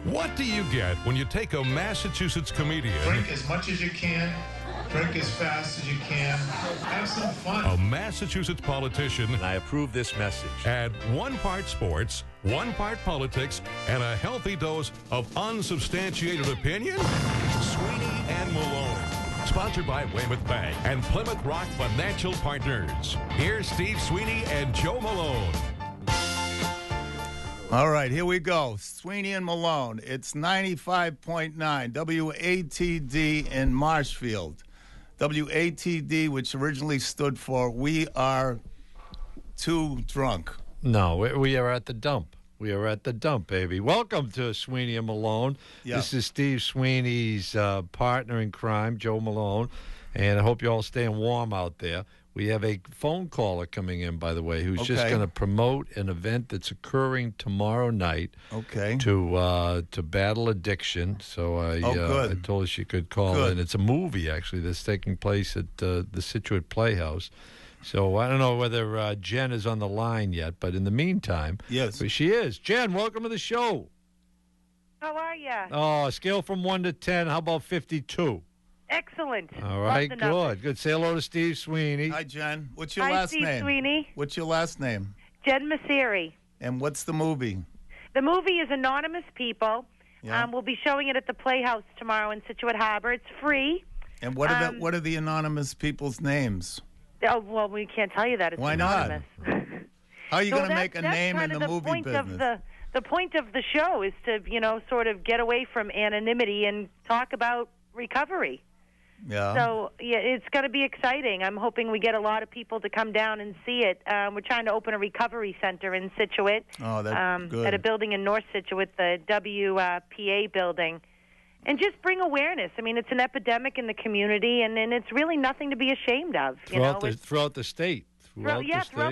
What do you get when you take a Massachusetts comedian, Drink as much as you can, drink as fast as you can, have some fun. a Massachusetts politician, And I approve this message. add 1 part sports, 1 part politics, and a healthy dose of unsubstantiated opinion? Sweeney and Malone. Sponsored by Weymouth Bank and Plymouth Rock Financial Partners. Here's Steve Sweeney and Joe Malone. All right, here we go. Sweeney and Malone. It's 95.9 WATD in Marshfield. WATD, which originally stood for We Are Too Drunk. No, we are at the dump. We are at the dump, baby. Welcome to Sweeney and Malone. Yeah. This is Steve Sweeney's partner in crime, Joe Malone, and I hope you're all staying warm out there. We have a phone caller coming in, by the way, who's just Okay. going to promote an event that's occurring tomorrow night Okay. to battle addiction. So I good. told her she could call Good. in. It's a movie, actually, that's taking place at the Situate Playhouse. So I don't know whether Jen is on the line yet, but in the meantime, Yes. but she is. Jen, welcome to the show. How are you? Oh, scale from 1 to 10. How about 52? Excellent. All Love right, the numbers. good. Say hello to Steve Sweeney. Hi, Jen. What's your Hi, last Steve name? Sweeney. What's your last name? Jen Masseri. And what's the movie? The movie is Anonymous People. Yeah. We'll be showing it at the Playhouse tomorrow in Situate Harbor. It's free. And what are the anonymous people's names? Oh, well, we can't tell you that. It's Why not? anonymous. How are you So going to that's- make a that's name in kind the of the movie point business? The point of the show is to, sort of get away from anonymity and talk about recovery. Yeah. So, yeah, it's going to be exciting. I'm hoping we get a lot of people to come down and see it. We're trying to open a recovery center in Situate. Oh, that's good. At a building in North Situate, the WPA building. And just bring awareness. I mean, it's an epidemic in the community, and it's really nothing to be ashamed of. throughout It's throughout the state. throughout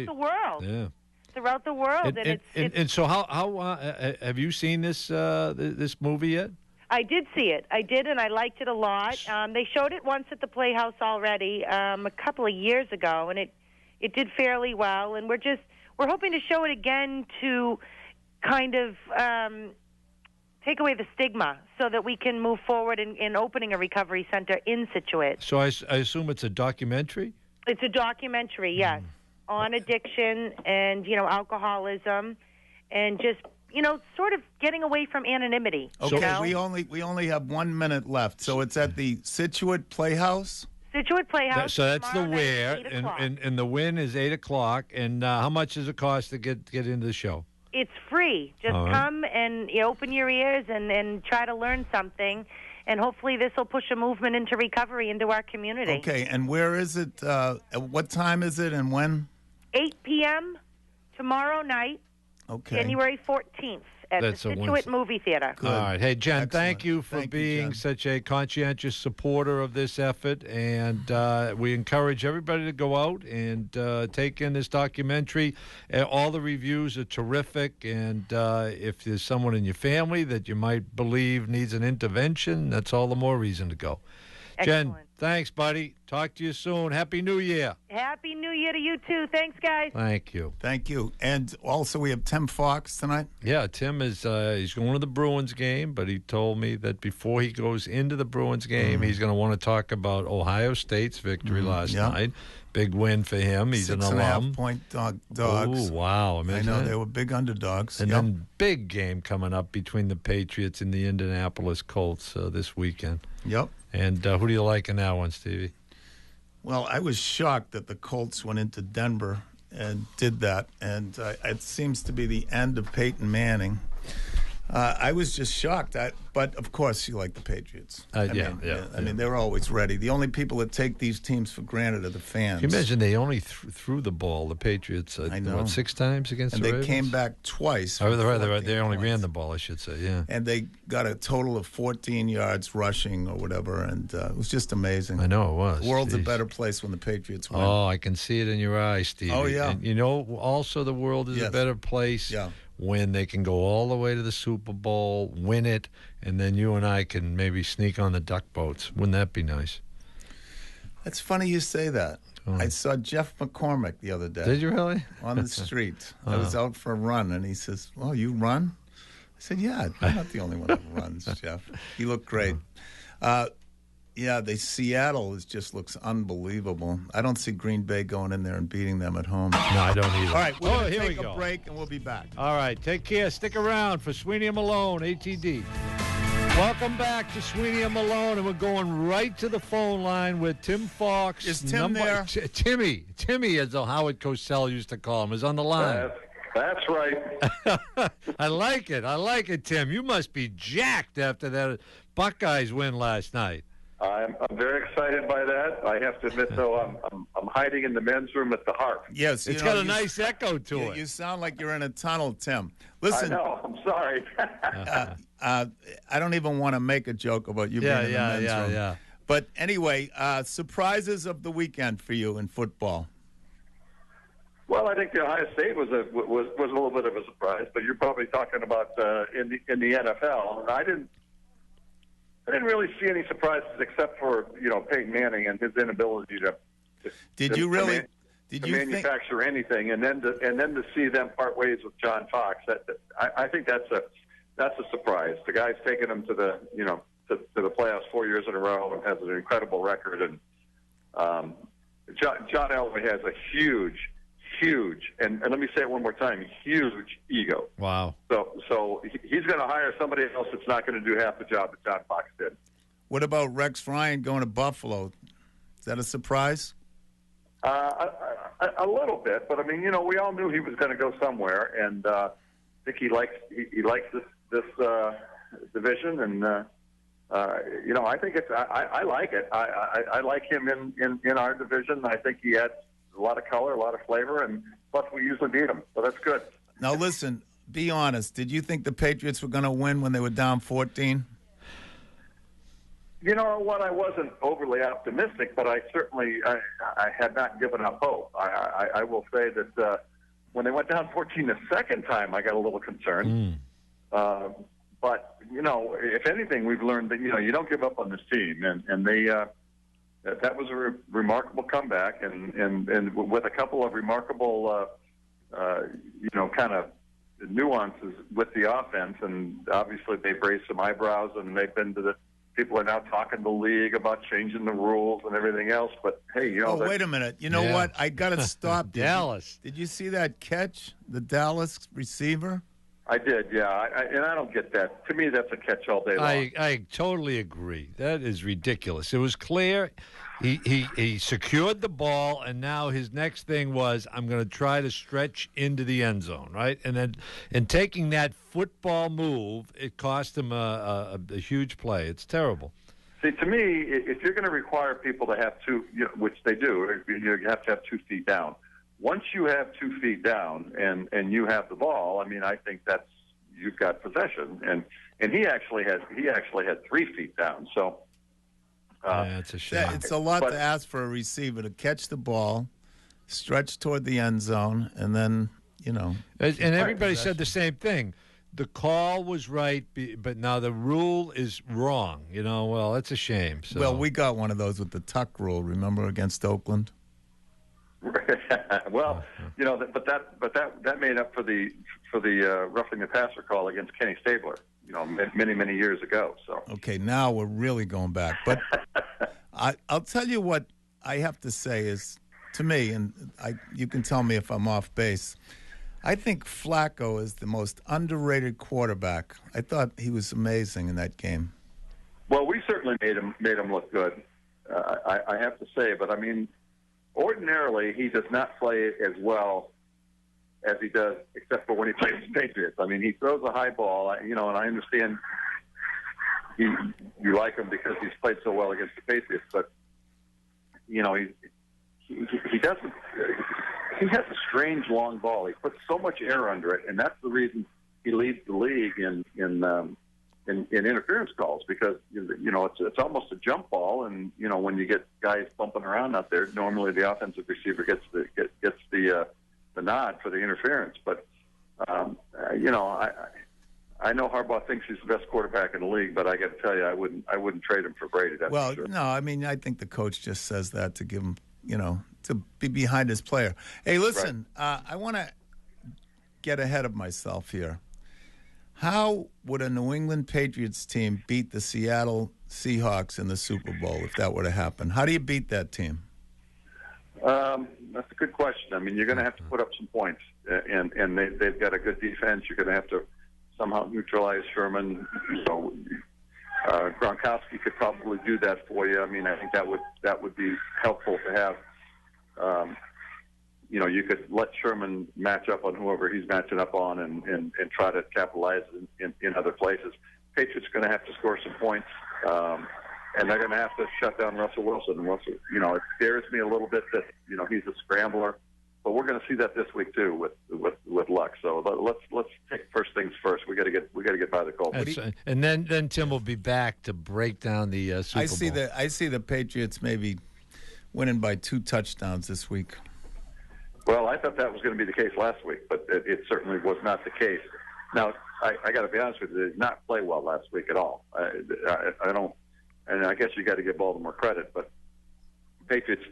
the world. Yeah. Throughout the world. And so how have you seen this this movie yet? I did see it. I did, and I liked it a lot. They showed it once at the Playhouse already a couple of years ago, and it did fairly well. And we're hoping to show it again to kind of take away the stigma so that we can move forward in opening a recovery center in Situate. So I assume it's a documentary? It's a documentary, yes, on addiction and, alcoholism and just, sort of getting away from anonymity. Okay, you know? we only have 1 minute left, so it's at the Situate Playhouse. Situate Playhouse. So that's the tomorrow night where, at 8 o'clock. and the win is 8 o'clock. And how much does it cost to get into the show? It's free. Just All right. come and open your ears and try to learn something. And hopefully this will push a movement into recovery into our community. Okay, and where is it? At what time is it and when? 8 p.m. tomorrow night, Okay. January 14th at That's the a Situate Wednesday. Movie Theater. Good. All right. Hey, Jen, Excellent. thank you for Thank you, being Jen. such a conscientious supporter of this effort. And we encourage everybody to go out and take in this documentary. All the reviews are terrific. And if there's someone in your family that you might believe needs an intervention, that's all the more reason to go. Jen, Excellent. thanks, buddy. Talk to you soon. Happy New Year. Happy New Year to you, too. Thanks, guys. Thank you. Thank you. And also we have Tim Fox tonight. Yeah, Tim is he's going to the Bruins game, but he told me that before he goes into the Bruins game, he's going to want to talk about Ohio State's victory last yeah. night. Big win for him. He's an 6.5 alum. point dogs. Oh, wow. I Imagine know that. they were big underdogs. And Yep. then big game coming up between the Patriots and the Indianapolis Colts this weekend. Yep. And who do you like in that one, Stevie? Well, I was shocked that the Colts went into Denver and did that, and it seems to be the end of Peyton Manning. I was just shocked. But, of course, you like the Patriots. I mean, they're always ready. The only people that take these teams for granted are the fans. Can you imagine they only threw the ball, the Patriots, I know. 6 times against And the they Ravens? came back twice. Oh, for they 14 only ran points. the ball, I should say, yeah. And they got a total of 14 yards rushing or whatever, and it was just amazing. I know it was. The world's a Jeez. better place when the Patriots win. Oh, I can see it in your eyes, Stevie. Oh, yeah. And also the world is a Yes. better place Yeah. when they can go all the way to the Super Bowl, win it, and then you and I can maybe sneak on the duck boats. Wouldn't that be nice? It's funny you say that. Oh. I saw Jeff McCormick the other day. Did you really? On the street. I was out for a run, and he says, "Oh, you run?" I said, yeah, I'm not the only one that runs, Jeff. He looked great. Yeah, Seattle just looks unbelievable. I don't see Green Bay going in there and beating them at home. No, I don't either. All right, we're going to here take we a go. break, and we'll be back. All right, take care. Stick around for Sweeney and Malone, ATD. Welcome back to Sweeney and Malone, and we're going right to the phone line with Tim Fox. Is Tim there? Timmy, as Howard Cosell used to call him, is on the line. That's right. I like it, Tim. You must be jacked after that Buckeyes win last night. I'm very excited by that. I have to admit, though, I'm hiding in the men's room at the Harp. Yes, it's got a nice echo to it. You sound like you're in a tunnel, Tim. Listen, I know. I'm sorry. I don't even want to make a joke about you being in the men's room. Yeah. But anyway, surprises of the weekend for you in football. Well, I think the Ohio State was a little bit of a surprise, but you're probably talking about in the NFL. And I didn't really see any surprises except for Peyton Manning and his inability to manufacture anything, and then to see them part ways with John Fox. I think that's a surprise. The guy's taken them to the to the playoffs 4 years in a row and has an incredible record. And John Elway has a huge, and let me say it one more time, huge ego. Wow. So he's going to hire somebody else that's not going to do half the job that John Fox did. What about Rex Ryan going to Buffalo? Is that a surprise? A little bit, but I mean, we all knew he was going to go somewhere, and I think he likes this division, and I think I like it. I like him in our division. I think he adds a lot of color, a lot of flavor, and plus we usually beat him, so that's good. Now listen, be honest. Did you think the Patriots were going to win when they were down 14? You know what? I wasn't overly optimistic, but I certainly I had not given up hope. I will say that when they went down 14 the second time, I got a little concerned. But if anything, we've learned that you don't give up on this team, and they that was a remarkable comeback, and with a couple of remarkable kind of nuances with the offense, and obviously they've raised some eyebrows, and they've been to the. People are now talking to the league about changing the rules and everything else. But, hey, wait a minute. You know what? I got to stop. Dallas. Did you see that catch, the Dallas receiver? I did, yeah. And I don't get that. To me, that's a catch all day long. I totally agree. That is ridiculous. It was clear. He secured the ball, and now his next thing was, I'm going to try to stretch into the end zone, right? And then in taking that football move, it cost him a huge play. It's terrible. See, to me, if you're going to require people to have two, which they do, you have to have 2 feet down. Once you have 2 feet down and you have the ball, I mean, I think you've got possession, and he actually had 3 feet down. So it's a shame. It's a lot to ask for a receiver to catch the ball, stretch toward the end zone, and then And everybody said the same thing. The call was right, but now the rule is wrong. Well, that's a shame. So. Well, we got one of those with the tuck rule. Remember against Oakland? Well, but that made up for the roughing the passer call against Kenny Stabler, many years ago. So okay, now we're really going back. But I'll tell you what I have to say is, to me, and you can tell me if I'm off base. I think Flacco is the most underrated quarterback. I thought he was amazing in that game. Well, we certainly made him look good. I have to say, but I mean. Ordinarily, he does not play as well as he does, except for when he plays the Patriots. I mean, he throws a high ball, and I understand you like him because he's played so well against the Patriots. But he doesn't. He has a strange long ball. He puts so much air under it, and that's the reason he leads the league in interference calls, because it's almost a jump ball, and when you get guys bumping around out there, normally the offensive receiver gets the nod for the interference. But I know Harbaugh thinks he's the best quarterback in the league, but I got to tell you, I wouldn't trade him for Brady. That's for sure. No, I mean, I think the coach just says that to give him, to be behind his player. Hey, listen, right. I want to get ahead of myself here. How would a New England Patriots team beat the Seattle Seahawks in the Super Bowl if that were to happen? How do you beat that team? That's a good question. I mean, you're going to have to put up some points, and they've got a good defense. You're going to have to somehow neutralize Sherman. So Gronkowski could probably do that for you. I mean, I think that would be helpful to have. You could let Sherman match up on whoever he's matching up on and try to capitalize in other places. Patriots are going to have to score some points, and they're going to have to shut down Russell Wilson. And Russell, it scares me a little bit that he's a scrambler, but we're going to see that this week too with Luck. So let's take first things first. We got to get by the Colts. And then Tim will be back to break down the Super Bowl. I see the Patriots maybe winning by 2 touchdowns this week. Well, I thought that was going to be the case last week, but it certainly was not the case. Now, I got to be honest with you, they did not play well last week at all. I don't, and I guess you got to give Baltimore credit, but Patriots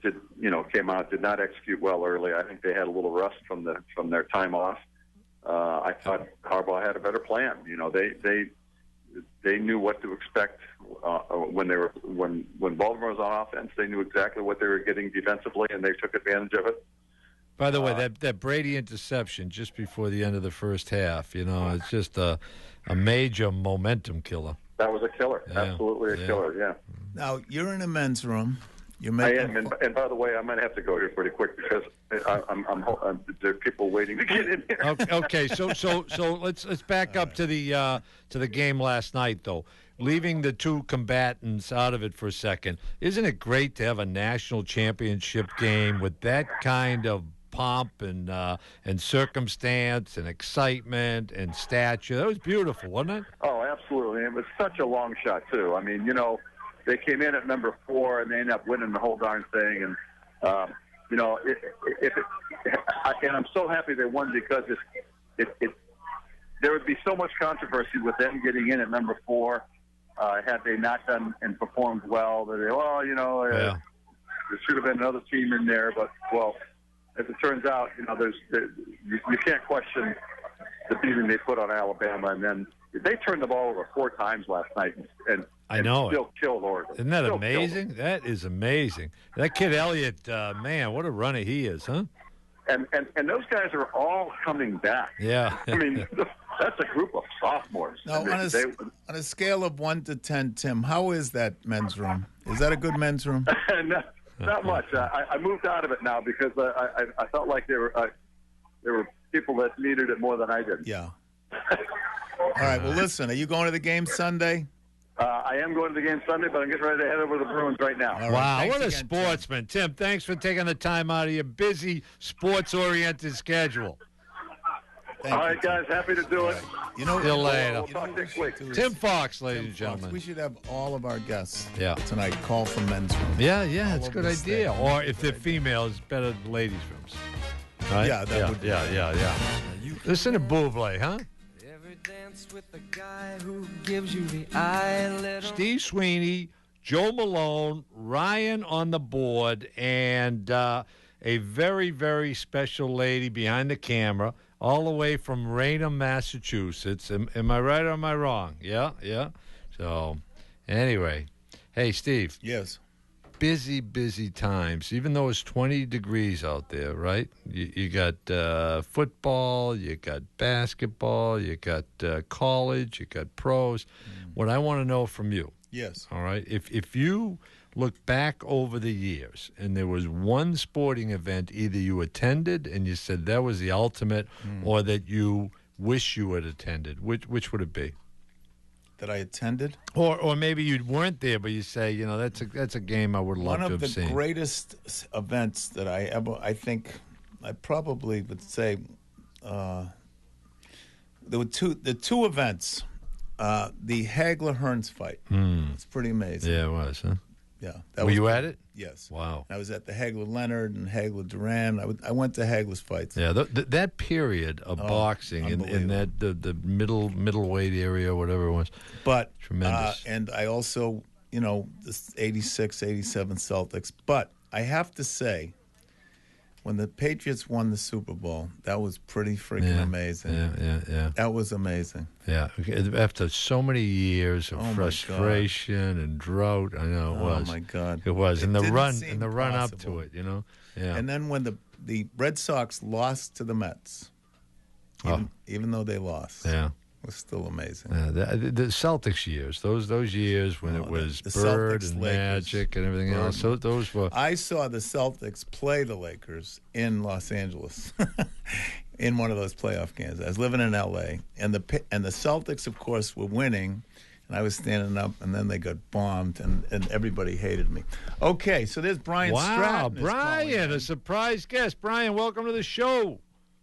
came out, did not execute well early. I think they had a little rust from their time off. I thought Harbaugh had a better plan. They knew what to expect when Baltimore was on offense. They knew exactly what they were getting defensively, and they took advantage of it. By the way, that Brady interception just before the end of the first half, it's just a major momentum killer. That was a killer, absolutely a killer, yeah. Now, you're in a men's room. I am, and by the way, I might have to go here pretty quick because there are people waiting to get in here. Okay, so let's back up to the game last night, though. Leaving the two combatants out of it for a second, isn't it great to have a national championship game with that kind of pomp and circumstance and excitement and stature? That was beautiful, wasn't it? Oh, absolutely. It was such a long shot, too. I mean, they came in at number 4 and they ended up winning the whole darn thing. And, and I'm so happy they won because there would be so much controversy with them getting in at number 4 had they not done and performed well. There should have been another team in there, but, well, as it turns out, you can't question the beating they put on Alabama, and then they turned the ball over 4 times last night, and still killed Oregon. Isn't that amazing? That is amazing. That kid Elliott, man, what a runner he is, huh? And those guys are all coming back. Yeah. I mean, that's a group of sophomores. Now, on a scale of 1 to 10, Tim, how is that men's room? Is that a good men's room? Not much. I moved out of it now because I felt like there were people that needed it more than I did. Yeah. All right. Well, listen. Are you going to the game Sunday? I am going to the game Sunday, but I'm getting ready to head over to the Bruins right now. Right. Wow, what a sportsman. Tim, thanks for taking the time out of your busy, sports-oriented schedule. All right, guys. Happy to do it. See you later. We'll talk next week. Tim Fox, ladies and gentlemen. We should have all of our guests tonight call from men's rooms. Yeah, it's a good idea. Or if they're female, it's better than ladies' rooms. Right? Yeah, that would be. Yeah. Listen to Bublé, huh? With the guy who gives you the eye, Steve Sweeney, Joe Malone, Ryan on the board, and a very, very special lady behind the camera, all the way from Raynham, Massachusetts. Am I right or am I wrong? Yeah. So, anyway, hey, Steve. Yes. Busy times, even though it's 20 degrees out there, right? You got football, you got basketball, you got college, you got pros. What I want to know from you, yes, all right, if you look back over the years and there was one sporting event either you attended and you said that was the ultimate or that you wish you had attended, which would it be? That I attended, or maybe you weren't there, but you say, that's a game I would love to have seen. One of the greatest events that I think I probably would say, there were the two events, the Hagler-Hearns fight. It's pretty amazing. Yeah, it was, huh? Yeah. Were you at it? Yes. Wow. I was at the Hagler-Leonard and Hagler-Duran. I went to Hagler's fights. Yeah, that period of boxing in that the middleweight area, whatever it was. But tremendous. And I also, the 86, 87 Celtics. But I have to say when the Patriots won the Super Bowl, that was pretty freaking amazing. Yeah. That was amazing. Yeah. After so many years of Oh, my frustration and drought, I know it was. Oh my God! It was. And the didn't run seem up to possible. it, you know. Yeah. And then when the Red Sox lost to the Mets, even though they lost, yeah. it was still amazing. The Celtics years, those years when it was the Bird Celtics, and Lakers, Magic and everything else, so those were. I saw the Celtics play the Lakers in Los Angeles in one of those playoff games. I was living in L.A. and the Celtics, of course, were winning, and I was standing up, and then they got bombed, and everybody hated me. Okay, so there's Brian Stratton. Brian, a surprise guest. Brian, welcome to the show.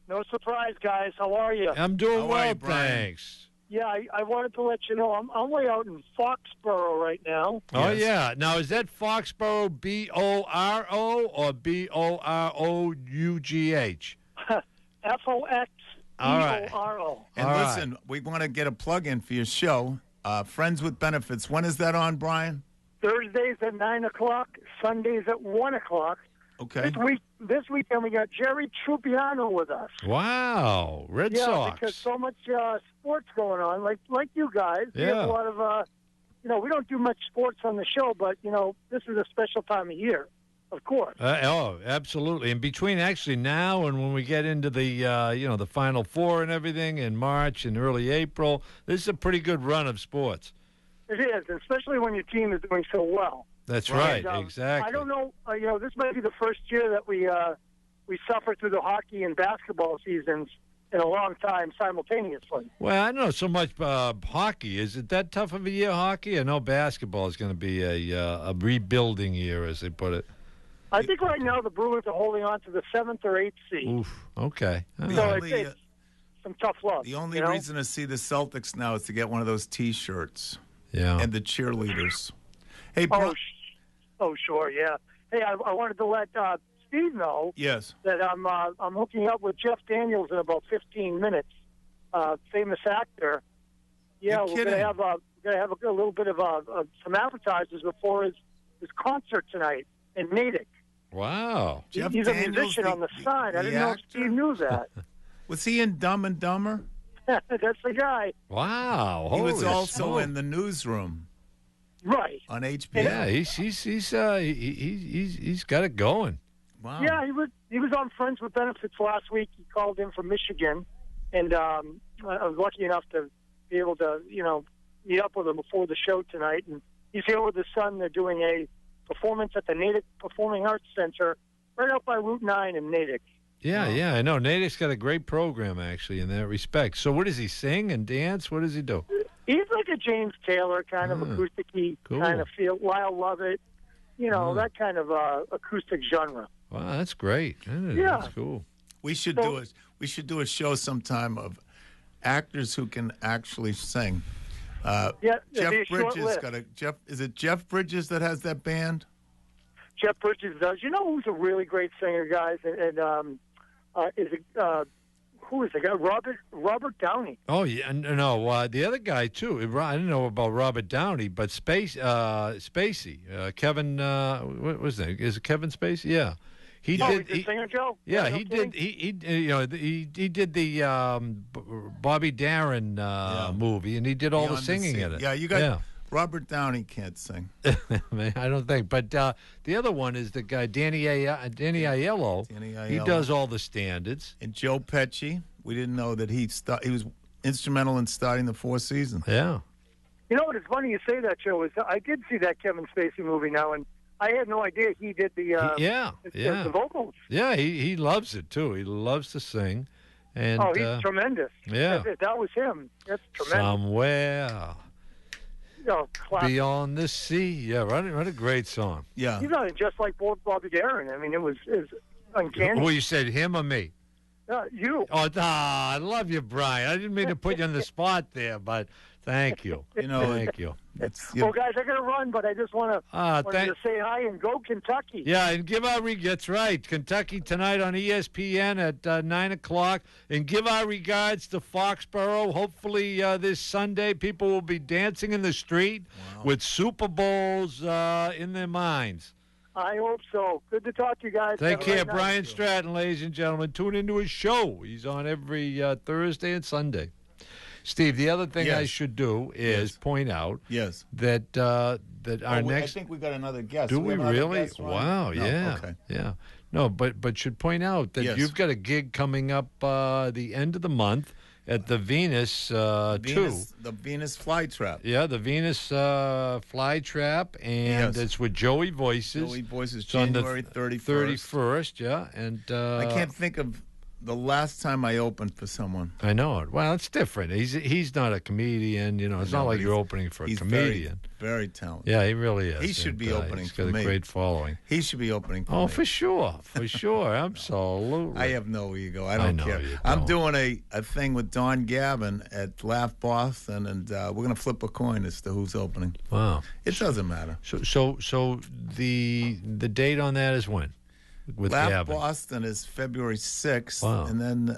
No surprise, guys. How are you? I'm doing How are well, you, Brian? thanks. Yeah, I wanted to let you know I'm way out in Foxborough right now. Oh, Yes. yeah. Now, is that Foxborough B-O-R-O or B-O-R-O-U-G-H? F-O-X-B-O-R-O. And All listen, we want to get a plug-in for your show, Friends with Benefits. When is that on, Brian? Thursdays at 9 o'clock, Sundays at 1 o'clock. Okay. This weekend we got Jerry Trupiano with us. Wow. Red Yeah, Sox. because so much sports going on, like you guys. We have Yeah. a lot of, we don't do much sports on the show, but, this is a special time of year, of course. Absolutely. And between actually now and when we get into the, the Final Four and everything in March and early April, this is a pretty good run of sports. It is, especially when your team is doing so well. That's right. And, Exactly. I don't know. This might be the first year that we suffer through the hockey and basketball seasons in a long time simultaneously. Well, I don't know so much hockey. Is it that tough of a year, hockey? I know basketball is going to be a rebuilding year, as they put it. I think right now the Bruins are holding on to the 7th or 8th seed. Oof. Okay. So it's some tough love. The only reason to see the Celtics now is to get one of those T-shirts Yeah. and the cheerleaders. Hey, Oh, sure, yeah. Hey, I wanted to let Steve know yes. that I'm hooking up with Jeff Daniels in about 15 minutes. Famous actor. Yeah, You're we're kidding. gonna have a little bit of some appetizers before his concert tonight in Natick. Wow. Jeff He's Daniels, a musician on the side. I the didn't know if actor? Steve knew that. Was he in Dumb and Dumber? That's the guy. Wow. He was Holy also smoke. in The Newsroom Right. on HBO. Yeah, he's got it going. Wow. Yeah, he was on Friends with Benefits last week. He called in from Michigan, and I was lucky enough to be able to, meet up with him before the show tonight. And he's here with his son. They're doing a performance at the Natick Performing Arts Center right out by Route 9 in Natick. Yeah, I know. Natick's got a great program, actually, in that respect. So what does he sing and dance? What does he do? He's like a James Taylor kind of acoustic-y cool. kind of feel. Lyle Lovett, that kind of acoustic genre. Wow, that's great. Yeah. That's cool. We should do a show sometime of actors who can actually sing. Yeah, it'd be Jeff a short Bridges list. Is it Jeff Bridges that has that band? Jeff Bridges does. You know who's a really great singer, guys? Who is the guy? Robert Downey. Oh, yeah. No, the other guy, too. I didn't know about Robert Downey, but Spacey. Kevin, what was that? Is it Kevin Spacey? Yeah. He's the singer, Joe? Yeah, no he kidding? did. He did the Bobby Darin movie, and he did all the Beyond singing Sea. in it. Yeah, you got Robert Downey can't sing. I don't think. But the other one is the guy Danny Aiello. Danny He Aiello. does all the standards. And Joe Pesci. We didn't know that he was instrumental in starting the Four Seasons. Yeah. You know what? It's funny you say that, Joe. Is I did see that Kevin Spacey movie now, and I had no idea he did the the vocals. Yeah, he loves it too. He loves to sing. And he's tremendous. Yeah. That was him. That's tremendous. Somewhere classic. beyond the sea. Yeah, what a great song. Yeah. He's on just like Bobby Darin. I mean, it was uncanny. Well, you said him or me? You. Oh, I love you, Brian. I didn't mean to put you on the spot there, but thank you. Thank you. Well, guys, I got to run, but I just want to say hi and go Kentucky. Yeah, and give our that's right. Kentucky tonight on ESPN at 9 o'clock. And give our regards to Foxborough. Hopefully this Sunday people will be dancing in the street with Super Bowls in their minds. I hope so. Good to talk to you guys. Take Have a care. great night. Brian Stratton, ladies and gentlemen. Tune into his show. He's on every Thursday and Sunday. Steve, the other thing I Yes. should do is point out Yes. that that our I next. think we got another guest. Do we have another really? guest, Ron? Wow, No, yeah. Okay. Yeah. No, but should point out that Yes. you've got a gig coming up the end of the month at the Venus 2. The Venus Flytrap. Yeah, the Venus Fly Trap, and Yes. it's with Joey Voices. Joey Voices, It's on the January 31st. 31st, yeah. And I can't think of the last time I opened for someone. I know it. Well, it's different. He's not a comedian, you know. It's not like you're opening for a comedian. Very talented. Yeah, he really is. He should be And, opening He's for got me. a great following. He should be opening for Oh, me. for sure, absolutely. I have no ego. I I don't know care. you I'm don't. doing a thing with Don Gavin at Laugh Boston, and we're going to flip a coin as to who's opening. Wow. It doesn't matter. So the date on that is when? With Laugh Gavin. Boston is February 6th, Wow. and then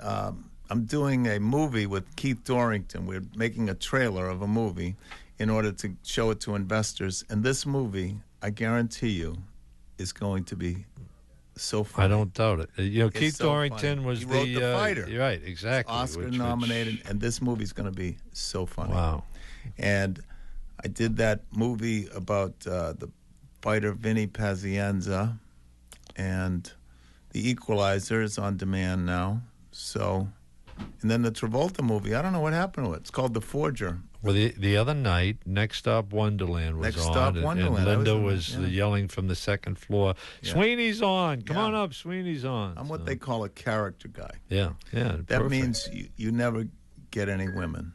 I'm doing a movie with Keith Dorrington. We're making a trailer of a movie in order to show it to investors. And this movie, I guarantee you, is going to be so funny. I don't doubt it. You know, It's Keith so Dorrington funny. was He wrote The Fighter. You're right, exactly. Oscar which- nominated, and this movie's going to be so funny. Wow. And I did that movie about the fighter Vinny Pazienza, and The Equalizer is on demand now. So, and then the Travolta movie, I don't know what happened to it. It's called The Forger. Well, the other night, Next Stop Wonderland was Next on. Stop and- Wonderland. I And Linda was was in that, yeah. yelling from the second floor, Yeah. Sweeney's on. Come Yeah. on up, Sweeney's on. I'm what So, they call a character guy. Yeah. That perfect. means you never get any women.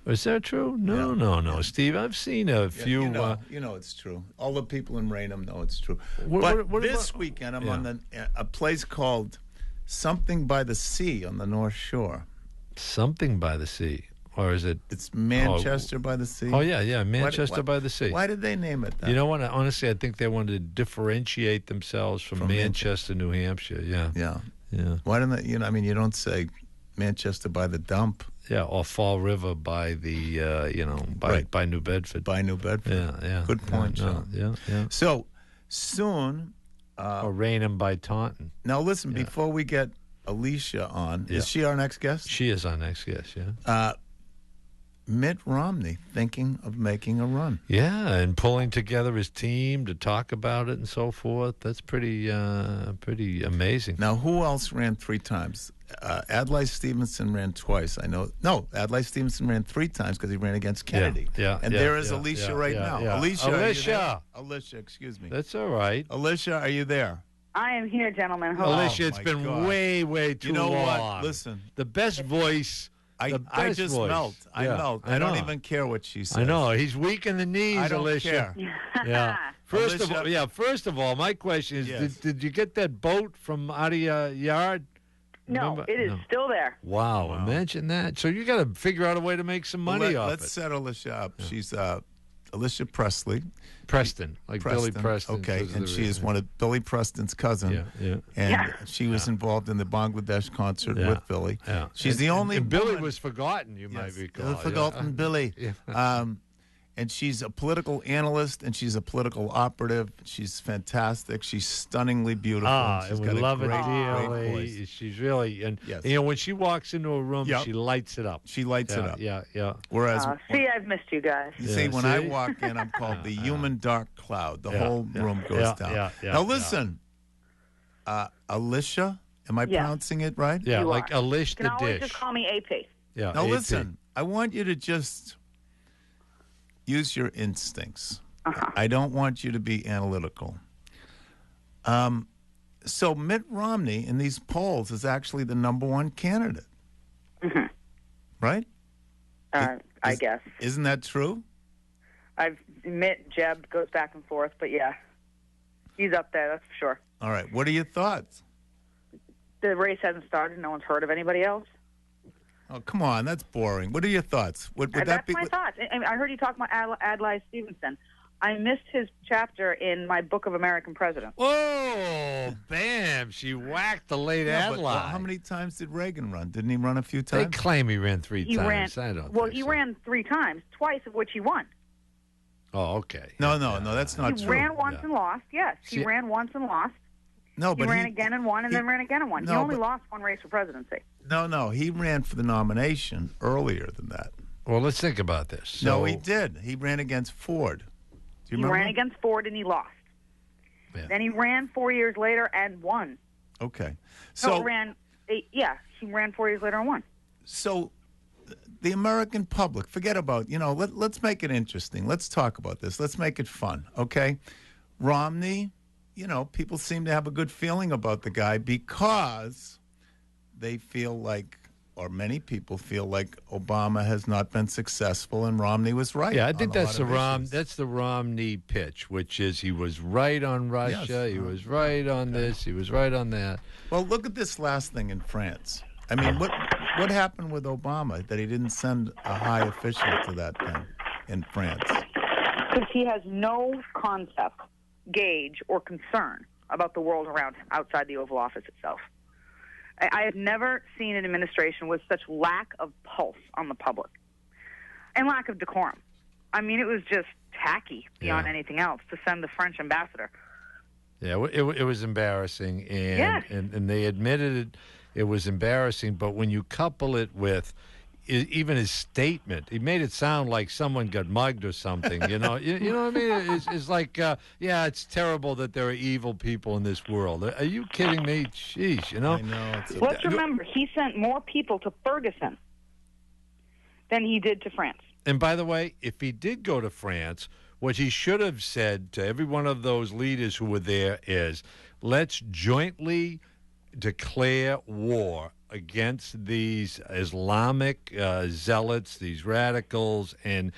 Is that true? No, Yeah. no. Steve, I've seen a few. You know it's true. All the people in Raynham know it's true. What but this about- weekend, I'm Yeah. on a place called Something by the Sea on the North Shore. Something by the sea. Or is it? It's Manchester by the Sea. Oh, yeah. Manchester by the sea. Why did they name it that? You know what? Honestly, I think they wanted to differentiate themselves from Manchester, New Hampshire. Yeah. Yeah. Why don't they, you don't say Manchester by the dump. Yeah, or Fall River by the, by New Bedford. By New Bedford. Yeah. Good point, no, John. Yeah. So, soon... or Raynham by Taunton. Now, listen, before we get Alicia on, is she our next guest? She is our next guest, yeah. Mitt Romney thinking of making a run. Yeah, and pulling together his team to talk about it and so forth. That's pretty amazing. Now, who else ran 3 times? Adlai Stevenson ran twice. I know. No, Adlai Stevenson ran 3 times because he ran against Kennedy. And there is Alicia right now. Yeah. Alicia. Are you there? Alicia. Alicia, excuse me. That's all right. Alicia, are you there? I am here, gentlemen. Hello. Alicia, it's my been God. way too You know long. what? Listen. The best voice. I best just voice. melt. I Yeah, melt. I I don't know. even care what she says. I know. He's weak in the knees, I don't Alicia. care. Yeah. First Alicia- of all, my question is, Yes. did you get that boat from out of your yard? No, Remember? it is No. still there. Wow, imagine that. So you got to figure out a way to make some money off Let's it. set Alicia up. She's Alicia Presley. Preston, like Billy Preston. Okay, because of and the she is reason. one of Billy Preston's cousin. Yeah. And she was involved in the Bangladesh concert Yeah. with Billy. Yeah. She's the only And Billy woman- was forgotten, you might Yes, recall. forgotten Billy. Yeah. And she's a political analyst, and she's a political operative. She's fantastic. She's stunningly beautiful. She's we got love a it great, great dearly. voice. She's really, and Yes. when she walks into a room, Yep. she lights it up. She lights it up. Yeah. Whereas, See, I've missed you guys. you see, when I see? walk in, I'm called the human dark cloud. The Yeah, whole yeah, room goes yeah, down. yeah, Now listen, Alicia, am I Yeah. pronouncing it right? Yeah, You like are. Alish You can the always dish. just call me AP. Yeah. Now AP. listen, I want you to just use your instincts. I don't want you to be analytical. So Mitt Romney in these polls is actually the number 1 candidate. Right? I guess. Isn't that true? I've admit Jeb goes back and forth, but yeah, he's up there. That's for sure. All right. What are your thoughts? The race hasn't started. No one's heard of anybody else. Oh, come on. That's boring. What are your thoughts? Would that That's be? my thoughts. I heard you talk about Adlai Stevenson. I missed his chapter in my book of American Presidents. Oh, bam! She whacked the late Yeah, but, Adlai. how many times did Reagan run? Didn't he run a few They times? claim he ran 3 He ran. times. I don't Well, think he so. ran 3 times, twice of which he won. Oh, okay. No, that's not He true. ran once and lost. Yes, he See- ran once and lost. No, He but ran again and won, and then ran again and won. No, he only but- lost one race for presidency. No, he ran for the nomination earlier than that. Well, let's think about this. No, So- he did. He ran against Ford. Do you He remember? ran against Ford and he lost. Yeah. Then he ran 4 years later and won. Okay. So So, he ran 4 years later and won. so the American public, forget about, let's make it interesting. Let's talk about this. Let's make it fun, okay? Romney, people seem to have a good feeling about the guy because they feel like, or many people feel like Obama has not been successful and Romney was right. Yeah, I on think a that's lot of issues. that's the Romney pitch, which is he was right on Russia, Yes. he was right on this, he was right on that. Well, look at this last thing in France. I mean, what happened with Obama that he didn't send a high official to that thing in France? Because he has no concept, gauge, or concern about the world around him outside the Oval Office itself. I have never seen an administration with such lack of pulse on the public and lack of decorum. I mean, it was just tacky beyond anything else to send the French ambassador. Yeah, it was embarrassing, and, Yes. and they admitted it was embarrassing, but when you couple it with even his statement, he made it sound like someone got mugged or something. You know what I mean? It's like, yeah, it's terrible that there are evil people in this world. Are you kidding me? Jeez, I know. Let's remember, he sent more people to Ferguson than he did to France. And by the way, if he did go to France, what he should have said to every one of those leaders who were there is, let's jointly declare war against these Islamic zealots, these radicals, and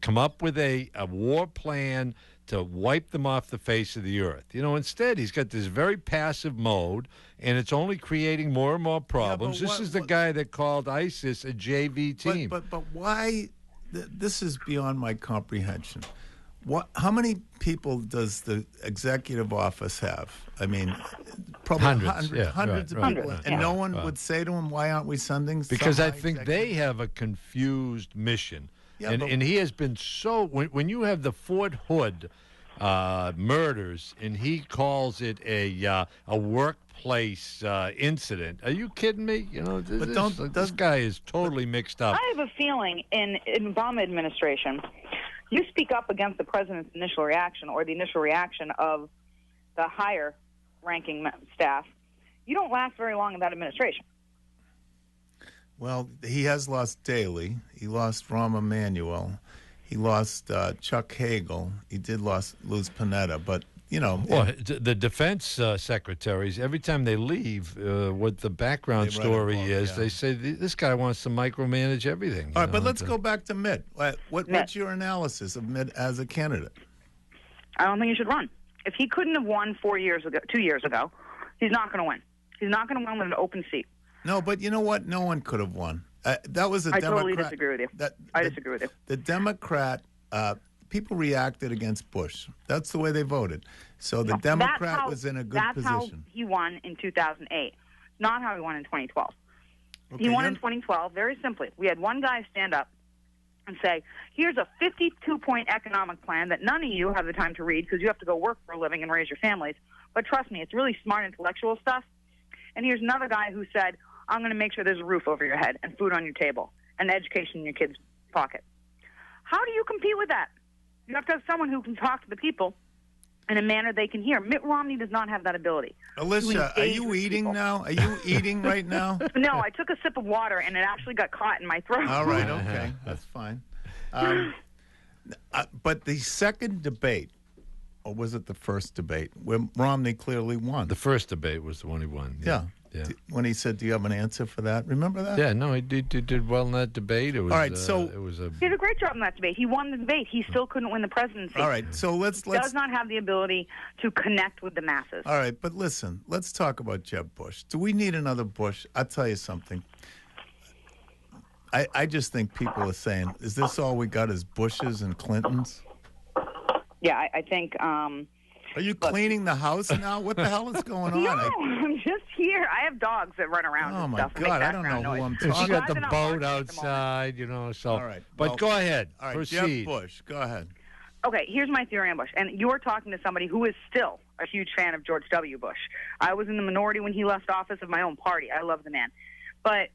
come up with a war plan to wipe them off the face of the earth. Instead, he's got this very passive mode, and it's only creating more and more problems. This is the guy that called ISIS a JV team. But why? This is beyond my comprehension. How many people does the executive office have? I mean, probably hundreds of people. And no one would say to him, why aren't we sending Because I some think they have a confused mission. Yeah, and he has been so... When you have the Fort Hood murders, and he calls it a workplace incident, are you kidding me? This guy is totally mixed up. I have a feeling in Obama administration, you speak up against the president's initial reaction or the initial reaction of the higher-ranking staff, you don't last very long in that administration. Well, he has lost Daley. He lost Rahm Emanuel. He lost Chuck Hagel. He did lose Panetta, but Well, the defense secretaries, every time they leave, what the background story is, they say this guy wants to micromanage everything. All right, but let's go back to Mitt. What's your analysis of Mitt as a candidate? I don't think he should run. If he couldn't have won 2 years ago, he's not going to win. He's not going to win with an open seat. No, but you know what? No one could have won. That was a I Democrat. totally disagree with you. I disagree with you. The Democrat people reacted against Bush. That's the way they voted. So the Democrat was in a good position. That's how he won in 2008, not how he won in 2012. Okay, he won in 2012 very simply. We had one guy stand up and say, here's a 52-point economic plan that none of you have the time to read because you have to go work for a living and raise your families. But trust me, it's really smart intellectual stuff. And here's another guy who said, I'm going to make sure there's a roof over your head and food on your table and education in your kid's pocket. How do you compete with that? You have to have someone who can talk to the people in a manner they can hear. Mitt Romney does not have that ability. Alicia, are you eating now? Are you eating right now? No, I took a sip of water and it actually got caught in my throat. All right, okay. That's fine. But the second debate, or was it the first debate, where Romney clearly won? The first debate was the one he won. Yeah. When he said, do you have an answer for that? Remember that? Yeah, no, he did well in that debate. It was, all right, so... He did a great job in that debate. He won the debate. He still couldn't win the presidency. All right, so let's... He does not have the ability to connect with the masses. All right, but listen, let's talk about Jeb Bush. Do we need another Bush? I'll tell you something. I just think people are saying, is this all we got is Bushes and Clintons? Yeah, I think... Are you cleaning the house now? What the hell is going on? No, I'm just here. I have dogs that run around and stuff. Oh, my God, I don't know who I'm talking She's got the boat outside, so... All right. But go ahead. All right, proceed. Jeb Bush, go ahead. Okay, here's my theory on Bush. And you're talking to somebody who is still a huge fan of George W. Bush. I was in the minority when he left office of my own party. I love the man. But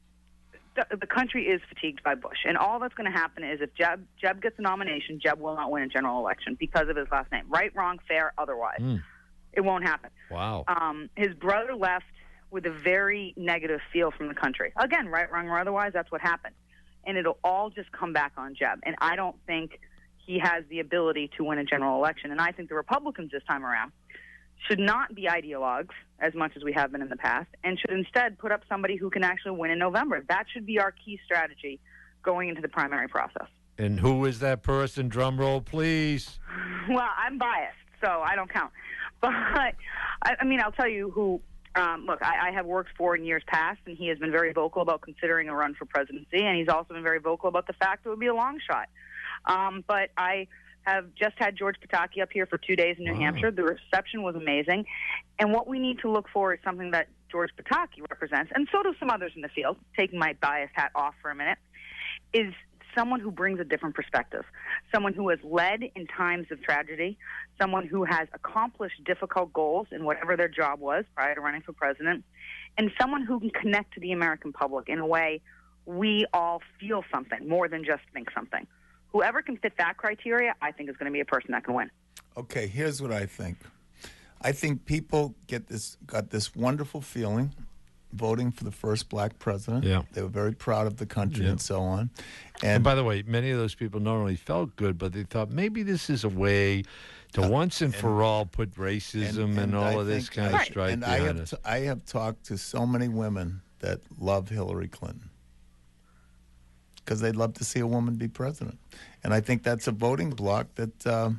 the country is fatigued by Bush. And all that's going to happen is if Jeb gets a nomination, Jeb will not win a general election because of his last name. Right, wrong, fair, otherwise. It won't happen. Wow. His brother left with a very negative feel from the country. Again, right, wrong, or otherwise, that's what happened. And it'll all just come back on Jeb. And I don't think he has the ability to win a general election. And I think the Republicans this time around should not be ideologues as much as we have been in the past and should instead put up somebody who can actually win in November. That should be our key strategy going into the primary process. And who is that person? Drum roll, please. Well, I'm biased, so I don't count. But, I mean, I'll tell you who. Look, I have worked for in years past, and he has been very vocal about considering a run for presidency, and he's also been very vocal about the fact it would be a long shot. But I have just had George Pataki up here for 2 days in New Hampshire. The reception was amazing. And what we need to look for is something that George Pataki represents, and so do some others in the field, taking my bias hat off for a minute, is someone who brings a different perspective, someone who has led in times of tragedy, someone who has accomplished difficult goals in whatever their job was prior to running for president, and someone who can connect to the American public in a way we all feel something more than just think something. Whoever can fit that criteria, I think, is going to be a person that can win. Okay, here's what I think. I think people got this wonderful feeling voting for the first black president. Yeah. They were very proud of the country and so on. And by the way, many of those people not only felt good, but they thought maybe this is a way to once and for all put racism and all of this kind of strife and behind us. I have talked to so many women that love Hillary Clinton because they'd love to see a woman be president. And I think that's a voting bloc that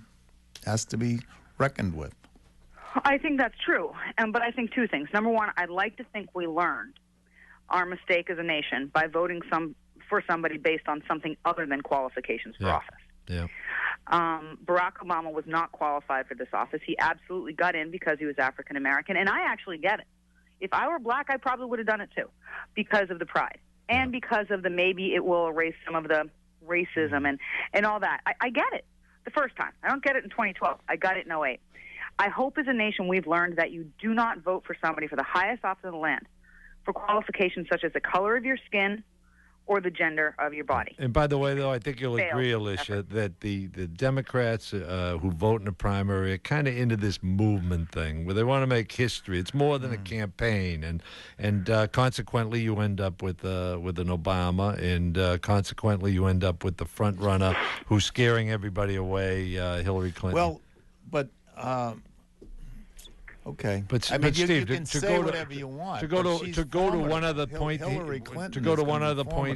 has to be reckoned with. I think that's true. But I think two things. Number one, I'd like to think we learned our mistake as a nation by voting for somebody based on something other than qualifications for office. Yeah. Barack Obama was not qualified for this office. He absolutely got in because he was African American, and I actually get it. If I were black, I probably would have done it too because of the pride and because of the maybe it will erase some of the racism and all that. I get it the first time. I don't get it in 2012. I got it in 2008. I hope as a nation we've learned that you do not vote for somebody for the highest office in the land for qualifications such as the color of your skin or the gender of your body. And by the way, though, I think you'll agree, Alicia, that the Democrats who vote in the primary are kind of into this movement thing where they want to make history. It's more than a campaign, and consequently, you end up with an Obama, and consequently, you end up with the front runner who's scaring everybody away, Hillary Clinton. Well, but. Okay, but Steve, you can say whatever you want. To go to one other point,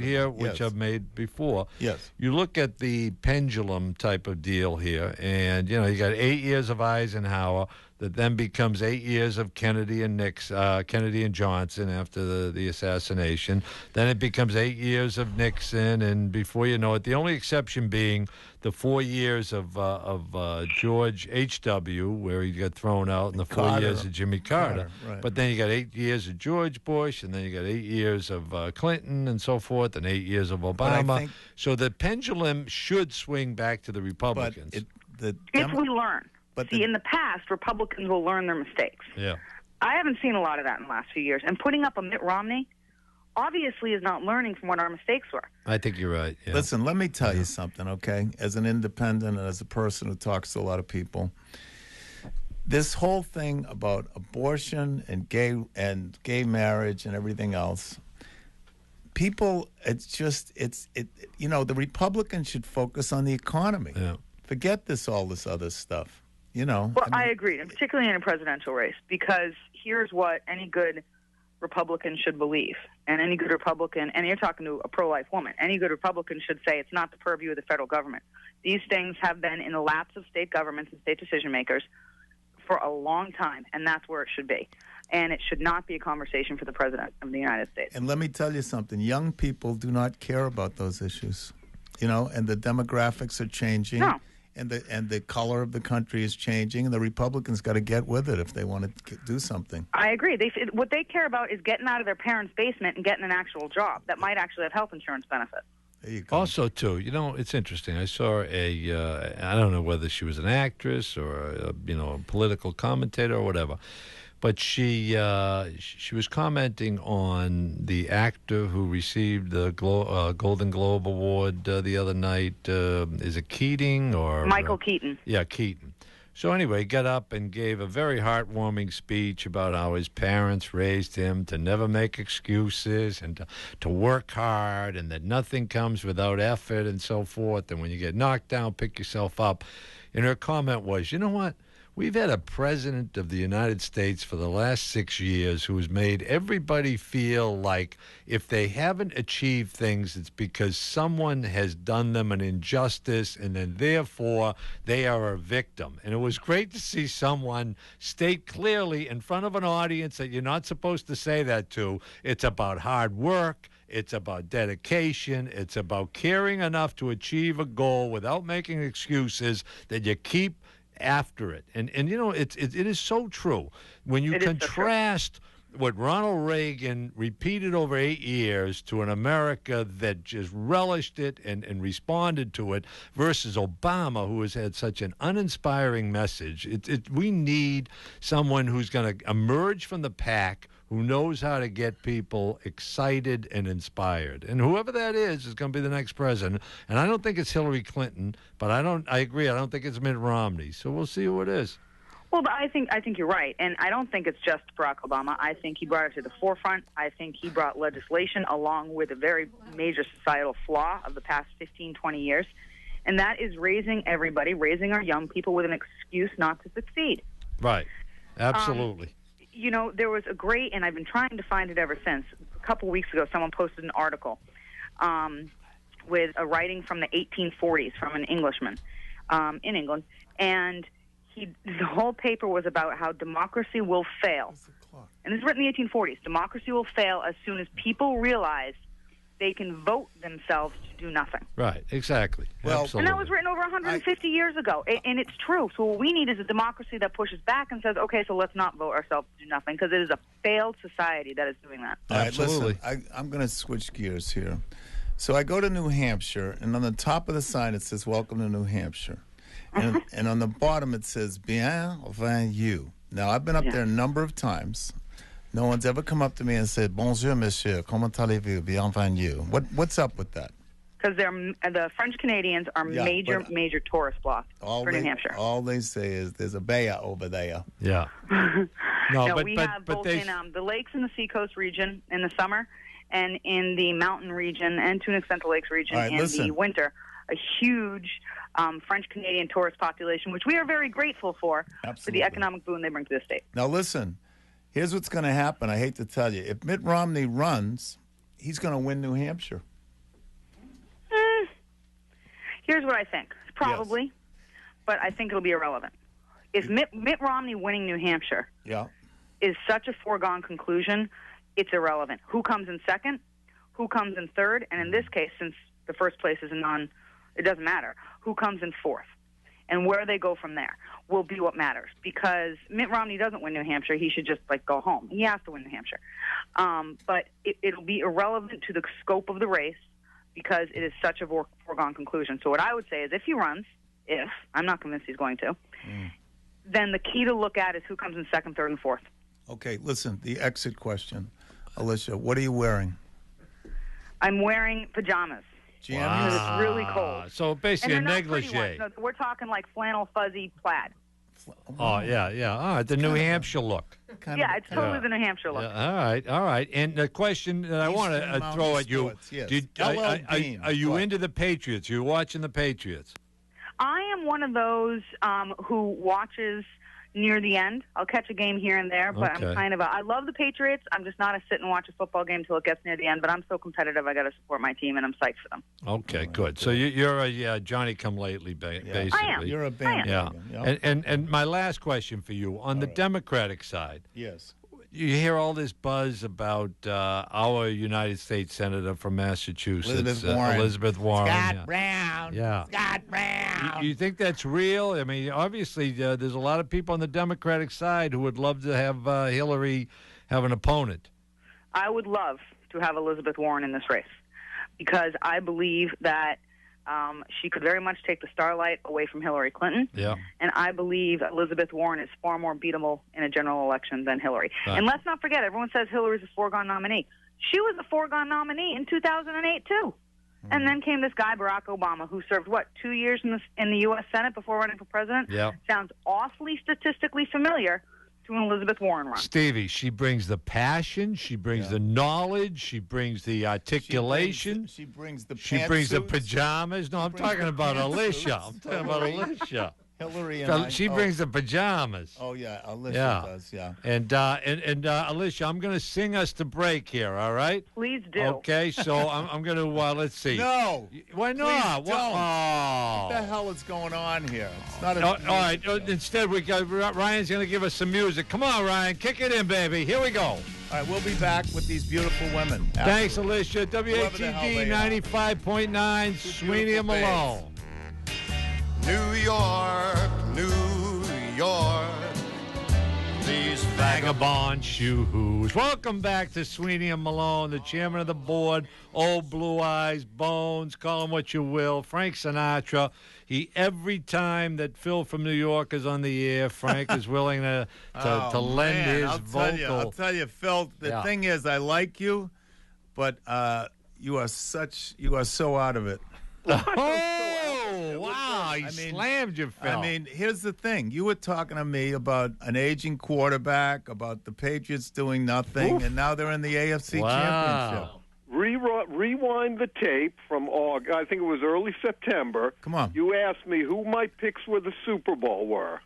here, which I've made before. Yes, you look at the pendulum type of deal here, and you got 8 years of Eisenhower that then becomes 8 years of Kennedy and Johnson after the assassination. Then it becomes 8 years of Nixon, and before you know it, the only exception being the 4 years of George H.W., where he got thrown out, and the 4 years of Jimmy Carter. Right. But then you got 8 years of George Bush, and then you got 8 years of Clinton, and so forth, and 8 years of Obama. So the pendulum should swing back to the Republicans. If we learn. In the past, Republicans will learn their mistakes. Yeah. I haven't seen a lot of that in the last few years. And putting up a Mitt Romney obviously is not learning from what our mistakes were. I think you're right. Yeah. Listen, let me tell you something, okay? As an independent and as a person who talks to a lot of people, this whole thing about abortion and gay marriage and everything else, people, the Republicans should focus on the economy. Yeah. Forget all this other stuff. Well, I agree, and particularly in a presidential race, because here's what any good Republican should believe, and any good Republican, and you're talking to a pro-life woman, any good Republican should say it's not the purview of the federal government. These things have been in the laps of state governments and state decision makers for a long time, and that's where it should be. And it should not be a conversation for the President of the United States. And let me tell you something. Young people do not care about those issues, and the demographics are changing. No. And the color of the country is changing, and the Republicans got to get with it if they want to do something. I agree. What they care about is getting out of their parents' basement and getting an actual job that might actually have health insurance benefits. There you go. Also, too, it's interesting. I saw I don't know whether she was an actress or a political commentator or whatever, but she was commenting on the actor who received the Golden Globe Award the other night. Is it Keating or Michael Keaton? Yeah, Keaton. So anyway, got up and gave a very heartwarming speech about how his parents raised him to never make excuses and to work hard, and that nothing comes without effort and so forth. And when you get knocked down, pick yourself up. And her comment was, you know what? We've had a president of the United States for the last 6 years who has made everybody feel like if they haven't achieved things, it's because someone has done them an injustice, and then therefore they are a victim. And it was great to see someone state clearly in front of an audience that you're not supposed to say that to. It's about hard work. It's about dedication. It's about caring enough to achieve a goal without making excuses, that you keep after it. And it is so true. When you contrast what Ronald Reagan repeated over 8 years to an America that just relished it and responded to it versus Obama, who has had such an uninspiring message, we need someone who's going to emerge from the pack, who knows how to get people excited and inspired. And whoever that is going to be the next president. And I don't think it's Hillary Clinton, but I agree, I don't think it's Mitt Romney. So we'll see who it is. Well, I think you're right, and I don't think it's just Barack Obama. I think he brought it to the forefront. I think he brought legislation along with a very major societal flaw of the past 15, 20 years, and that is raising our young people with an excuse not to succeed. Right. Absolutely. There was a great, and I've been trying to find it ever since. A couple weeks ago, someone posted an article with a writing from the 1840s from an Englishman in England, and the whole paper was about how democracy will fail. And this is written in the 1840s. Democracy will fail as soon as people realize they can vote themselves to do nothing. Right, exactly. Well, absolutely. And that was written over 150 years ago. And it's true. So what we need is a democracy that pushes back and says, okay, so let's not vote ourselves to do nothing, because it is a failed society that is doing that. All right, absolutely. listen, I'm going to switch gears here. So I go to New Hampshire, and on the top of the sign it says, "Welcome to New Hampshire." And on the bottom it says, "Bienvenue." Now, I've been up there a number of times. No one's ever come up to me and said, "Bonjour, monsieur, comment allez-vous, bienvenue." What's up with that? Because the French Canadians are major tourist block for New Hampshire. All they say is, "There's a bay over there." Yeah. We have both in the lakes in the Seacoast region in the summer, and in the mountain region, and to an extent the lakes region the winter, a huge French Canadian tourist population, which we are very grateful for the economic boon they bring to the state. Now listen, here's what's going to happen. I hate to tell you. If Mitt Romney runs, he's going to win New Hampshire. Here's what I think. Probably, but I think it'll be irrelevant. If Mitt Romney winning New Hampshire is such a foregone conclusion, it's irrelevant. Who comes in second? Who comes in third? And in this case, since the first place is it doesn't matter. Who comes in fourth? And where they go from there will be what matters. Because Mitt Romney doesn't win New Hampshire, he should just go home. He has to win New Hampshire. But it'll be irrelevant to the scope of the race because it is such a foregone conclusion. So what I would say is if he runs, I'm not convinced he's going to, then the key to look at is who comes in second, third, and fourth. Okay, listen, the exit question. Alicia, what are you wearing? I'm wearing pajamas. Wow. Because it's really cold. So basically a and negligee. No, we're talking like flannel fuzzy plaid. Oh, yeah. All right, the New Hampshire look. It's totally the New Hampshire look. Yeah, all right. And the question that I want to throw at you, are you into the Patriots? Are you watching the Patriots? I am one of those who watches near the end. I'll catch a game here and there, but I'm kind of I love the Patriots. I'm just not a sit and watch a football game until it gets near the end, but I'm so competitive I got to support my team, and I'm psyched for them. Okay, good. So you're a Johnny-come-lately, basically. I am. You're a bandwagon. Yeah. And my last question for you, on the Democratic side. Yes. You hear all this buzz about our United States Senator from Massachusetts, Elizabeth Warren. Scott Brown. Yeah. Scott Brown. You think that's real? I mean, obviously, there's a lot of people on the Democratic side who would love to have Hillary have an opponent. I would love to have Elizabeth Warren in this race. because I believe that she could very much take the starlight away from Hillary Clinton. Yeah. And I believe Elizabeth Warren is far more beatable in a general election than Hillary. Right. And let's not forget, everyone says Hillary's a foregone nominee. She was a foregone nominee in 2008, too. And then came this guy, Barack Obama, who served, 2 years in the U.S. Senate before running for president? Yeah. Sounds awfully statistically familiar to an Elizabeth Warren run. Stevie, she brings the passion, she brings the knowledge, she brings the articulation. She brings the She brings the pajamas. No, I'm talking about Alicia. I'm talking about Alicia. Hillary and She brings the pajamas. Oh, yeah, Alicia does, yeah. And Alicia, I'm going to sing us to break here, all right? Please do. Okay, so I'm going to, let's see. No. Why not? Please don't. Oh. What the hell is going on here? It's not All right, instead, Ryan's going to give us some music. Come on, Ryan, kick it in, baby. Here we go. All right, we'll be back with these beautiful women. Thanks, Alicia. Whoever the hell WATD they are. 95.9, Sweeney and Malone. New York, New York, these Vagabond shoes. Welcome back to Sweeney and Malone, the chairman of the board, Old Blue Eyes, Bones, call him what you will, Frank Sinatra. Every time that Phil from New York is on the air, Frank is willing to lend his vocal. I'll tell you, Phil, the thing is, I like you, but you are so out of it. Oh, wow, he slammed you, Phil. I mean, here's the thing. You were talking to me about an aging quarterback, about the Patriots doing nothing, and now they're in the AFC Championship. Rewind the tape from August. I think it was early September. Come on. You asked me who my picks for the Super Bowl were.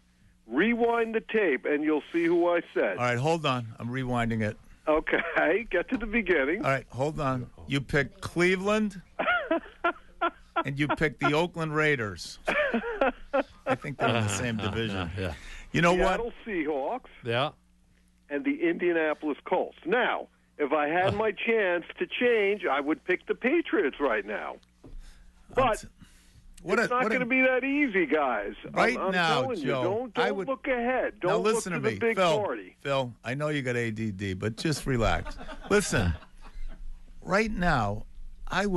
Rewind the tape, and you'll see who I said. All right, hold on. I'm rewinding it. Okay, get to the beginning. All right, hold on. You picked Cleveland, and you picked the Oakland Raiders. I think they're in the same division. Yeah. You know Seattle what? Seahawks. Yeah. And the Indianapolis Colts. Now, if I had my chance to change, I would pick the Patriots right now. But it's not going to be that easy, guys. Right I'm now, telling Joe, you, don't look ahead. Now Don't listen look to to me, the big Phil. party. Phil, I know you got ADD, but just relax. Listen, right now, I'd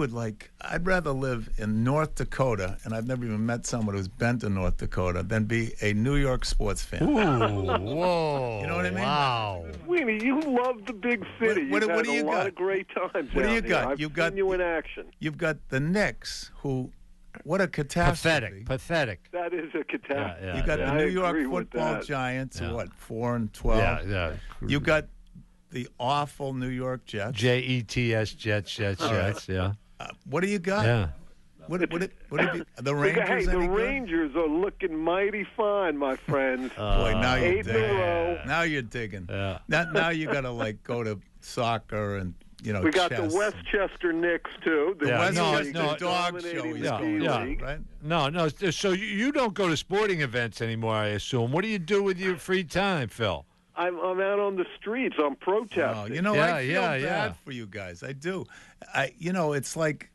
rather live in North Dakota, and I've never even met someone who's been to North Dakota, than be a New York sports fan. Ooh, whoa. You know what I mean? Wow. Sweeney, you love the big city. What You've had do you a lot got? of great times What do down you here. got? I've seen you in action. You've got the Knicks, who, what a catastrophe. Pathetic. That is a catastrophe. Yeah, You got the New York agree with Football that. Giants, Yeah. who, 4-12? Yeah. You got the awful New York Jets. Jets, Jets. Yeah. What do you got? Yeah. What have you, the Rangers? Hey, the any good? Rangers are looking mighty fine, my friends. Boy, now you're 8 in a row. digging. Now you're digging. Yeah. Now you got to go to soccer and We got chess. the Westchester Knicks too. The Westchester Westchester dog show dominating is the going D on, League. right? No. So you don't go to sporting events anymore, I assume. What do you do with your free time, Phil? I'm out on the streets. I'm protesting. I feel bad for you guys. I do. It's like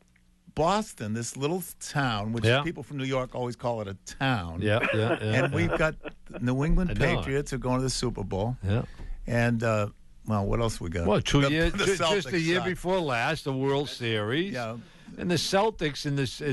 Boston, this little town, which people from New York always call it a town. Yeah. And we've got the New England Patriots who are going to the Super Bowl. Yeah. And, what else we got? Well, 2 The years, just Celtics a year suck. before last, the World Series. Yeah. And the Celtics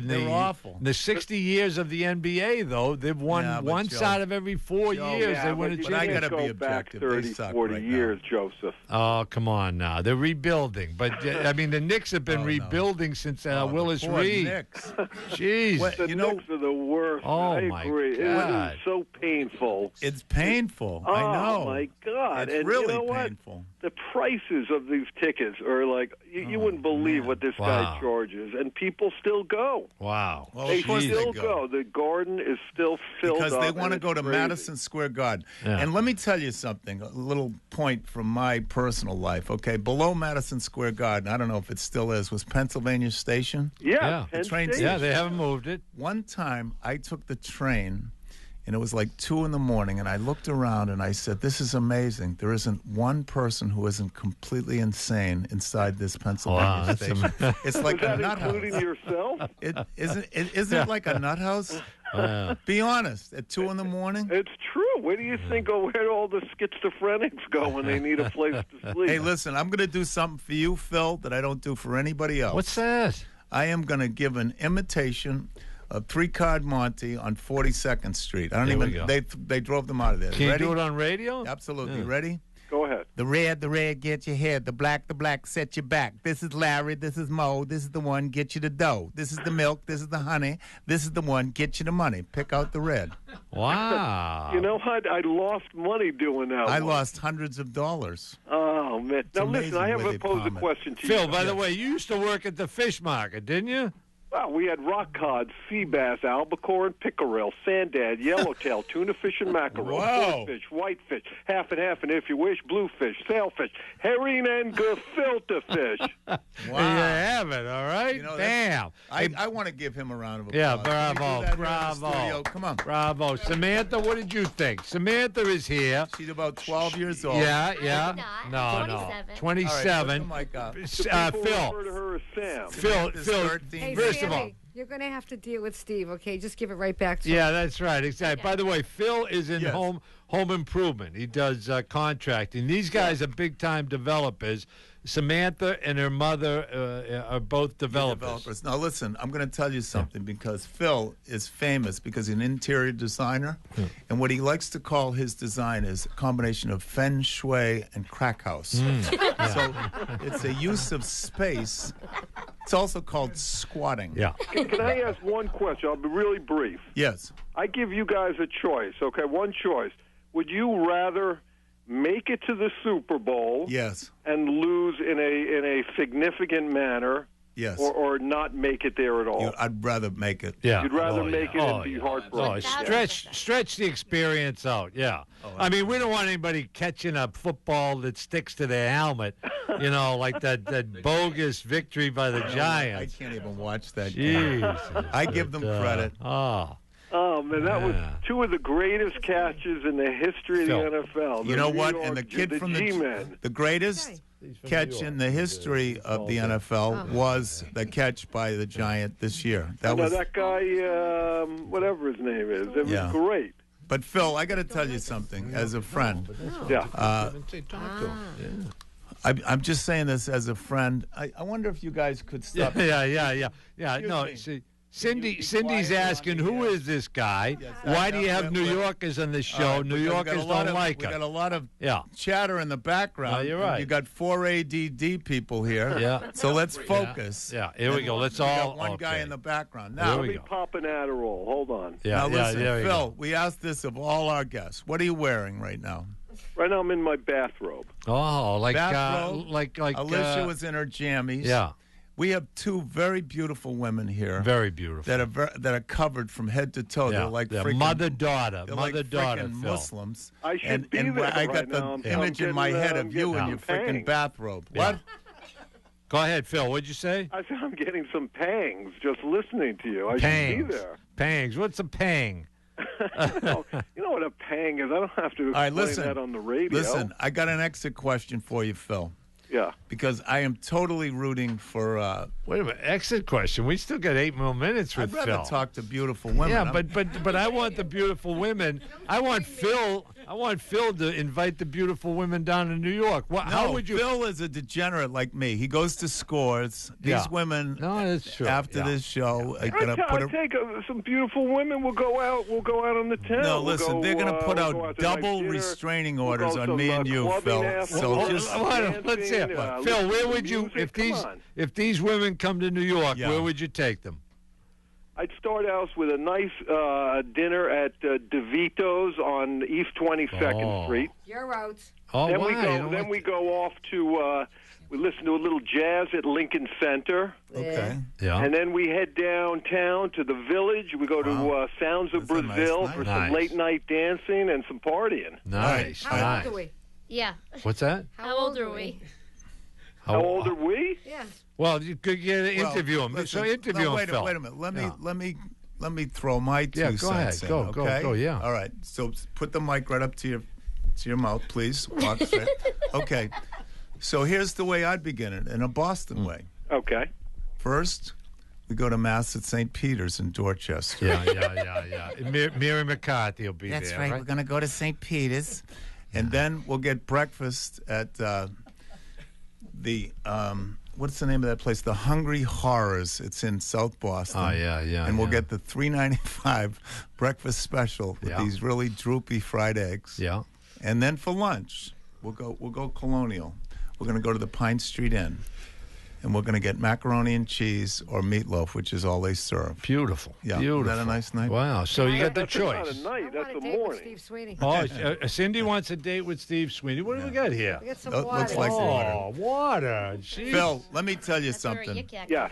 They're awful. In the 60 years of the NBA, though, they've won Yeah, but once Joe- out of every 4 years. Yeah, they win a but you I championship. gotta can't be go back objective. They 30, suck 40 right now. years, Joseph. Oh, come on now. They're rebuilding. But, I mean, the Knicks have been Oh, no. rebuilding since Oh, the Willis poor Reed. Knicks. Jeez. The Knicks are the worst. Oh, I my agree. God. It is so painful. It's painful. Oh, I know. my God. It's And really you know what? painful. The prices of these tickets are like, you wouldn't believe what this Wow. guy charges. And people still go. Wow. Well, They of course still they go. The garden is still filled because up. they want to and go it's to crazy. Madison Square Garden. Yeah. And let me tell you something, a little point from my personal life. Okay, below Madison Square Garden, I don't know if it still is, was Pennsylvania Station. Yeah, The Penn train Station. Yeah, they haven't moved it. One time I took the train, and it was like 2 in the morning, and I looked around and I said, "This is amazing. There isn't one person who isn't completely insane inside this Pennsylvania Wow, that's station. It's like Was that a nut including house. yourself? Isn't it like a nut house? Be honest. At 2 in the morning. It's true. Where do you think where all the schizophrenics go when they need a place to sleep? Hey, listen, I'm going to do something for you, Phil, that I don't do for anybody else. What's that? I am going to give an imitation of 3-Card Monte on 42nd Street. I don't There we even. go. They drove them out of there. Can you Ready? do it on radio? Absolutely. Yeah. Ready? Go ahead. The red get your head. The black set your back. This is Larry. This is Mo. This is the one get you the dough. This is the milk. This is the honey. This is the one get you the money. Pick out the red. Wow. You know what? I lost money doing that. I one. lost hundreds of dollars. Oh man! Now listen, I have where to they pose a palm it. question to Phil, you. by the way, you used to work at the fish market, didn't you? Well, we had rock cod, sea bass, albacore and pickerel, sandad, yellowtail, tuna fish and mackerel, Wow. swordfish, whitefish, half and half, and if you wish, bluefish, sailfish, herring, and gefilte fish. Wow. There you have it, all right? You know, Damn. I want to give him a round of applause. Yeah, Can we do that bravo, here in the bravo. studio? Come on. Bravo. Samantha, what did you think? Samantha is here. She's about 12 years old. Yeah. not. No, 27. 27. All right, put the mic up. People Phil. refer to her as Sam. Phil, Hey, first of all. Sammy, you're going to have to deal with Steve, okay? Just give it right back to him. Yeah, that's right. Exactly. By the way, Phil is in Yes. home improvement. He does contracting. These guys are big time developers. Samantha and her mother are both developers. Now, listen, I'm going to tell you something because Phil is famous because he's an interior designer. And what he likes to call his design is a combination of feng shui and crack house. So it's a use of space. It's also called squatting. Yeah. Can I ask one question? I'll be really brief. Yes. I give you guys a choice, okay? One choice. Would you rather make it to the Super Bowl Yes. and lose in a significant manner, Yes. or not make it there at all? I'd rather make it. Yeah. You'd rather Oh, make yeah. it Oh, and be yeah. heartbroken. Oh, stretch the experience out. Yeah. I mean, we don't want anybody catching a football that sticks to their helmet. You know, like that bogus victory by the Giants. I can't even watch that game. Jesus. I give them credit. Oh, man, that was Yeah. two of the greatest catches in the history of Phil. the NFL. You The know New what? York- And the kid from G-Men. the greatest catch in the history of the NFL was the catch by the Giant this year. That Now, was. that guy, whatever his name is, it was Yeah. great. But Phil, I got to tell you something. As a friend, Yeah. I'm just saying this as a friend. I wonder if you guys could stop. Yeah. No, me. see, Cindy's asking, who is this guy? Why do you have New Yorkers on this show? New Yorkers don't like We got him. a lot of Yeah. chatter in the background. No, you're right. You got 4 ADD people here. Yeah. So let's focus. Yeah, here we go. Let's We all. got one guy okay. in the background. Here Now, we Let me go. pop an Adderall. Hold on. Yeah, now listen, there we Phil, go. we asked this of all our guests. What are you wearing right now? Right now, I'm in my bathrobe. Oh, like Bathrobe. like Alicia was in her jammies. Yeah. We have two very beautiful women here. Very beautiful. That are covered from head to toe. Yeah, They're like yeah, freaking mother-daughter, They're like mother-daughter, freaking Phil. Muslims. I should be and there I right got the now. I'm image in my getting, head I'm of you in getting your some freaking pangs. bathrobe. Yeah. What? Go ahead, Phil. What'd you say? I said I'm getting some pangs just listening to you. I should Pangs. be there. Pangs. What's a pang? Oh, you know what a pang is? I don't have to All right, explain listen. that on the radio. Listen, I got an exit question for you, Phil. Yeah. Because I am totally rooting for. Wait a minute. Exit question. We still got 8 more minutes with I'd rather Phil. talk to beautiful women. Yeah, I'm- but I want the beautiful women. I want Phil to invite the beautiful women down to New York. How would you? Phil is a degenerate like me. He goes to scores. These Yeah. women. No, that's true. After Yeah. this show, are I gonna put a. take some beautiful women. We'll go out. We'll go out on the town. No, We'll listen, go, they're going to put we'll go out to nice double dinner. restraining We'll orders go on some, me and you, clubbing Phil. after So work, just. Let's hear. dancing, Phil, where listen would to you music. Come on. if these women come to New York? Yeah. Where would you take them? I'd start out with a nice dinner at DeVito's on East 22nd Street. You're out. Oh, Then why? we You go. don't Then like- we go off to. We listen to a little jazz at Lincoln Center. Okay. Yeah. And then we head downtown to the Village. We go to Sounds of That's a nice Brazil night. for Nice. some late night dancing and some partying. Nice. How nice. old are we? Yeah. What's that? How old are we? How old are we? Yeah. Well, you could interview him. Listen, So interview no, him, wait Phil. a minute. Let me Yeah. let me throw my two Yeah, go ahead. cents in. Go, okay? go, yeah. All right. So put the mic right up to your mouth, please. Walk straight. Okay. So here's the way I'd begin it in a Boston way. Okay. First, we go to Mass at St. Peter's in Dorchester. Yeah. Mary McCarthy will be That's there. right. We're going to go to St. Peter's. And then we'll get breakfast at the what's the name of that place? The Hungry Horrors. It's in South Boston. Oh, yeah. And we'll get the $3.95 breakfast special with these really droopy fried eggs. Yeah. And then for lunch, we'll go Colonial. We're going to go to the Pine Street Inn. And we're going to get macaroni and cheese or meatloaf, which is all they serve. Beautiful. Yeah. Beautiful. Isn't that a nice night? Wow. So you got the That's choice. not a night. That's a Date with morning. Steve Sweeney. Oh, Cindy wants a date with Steve Sweeney. What do we got here? We got some Looks water. like Oh, water. Jeez. Phil, let me tell you something. Yeah.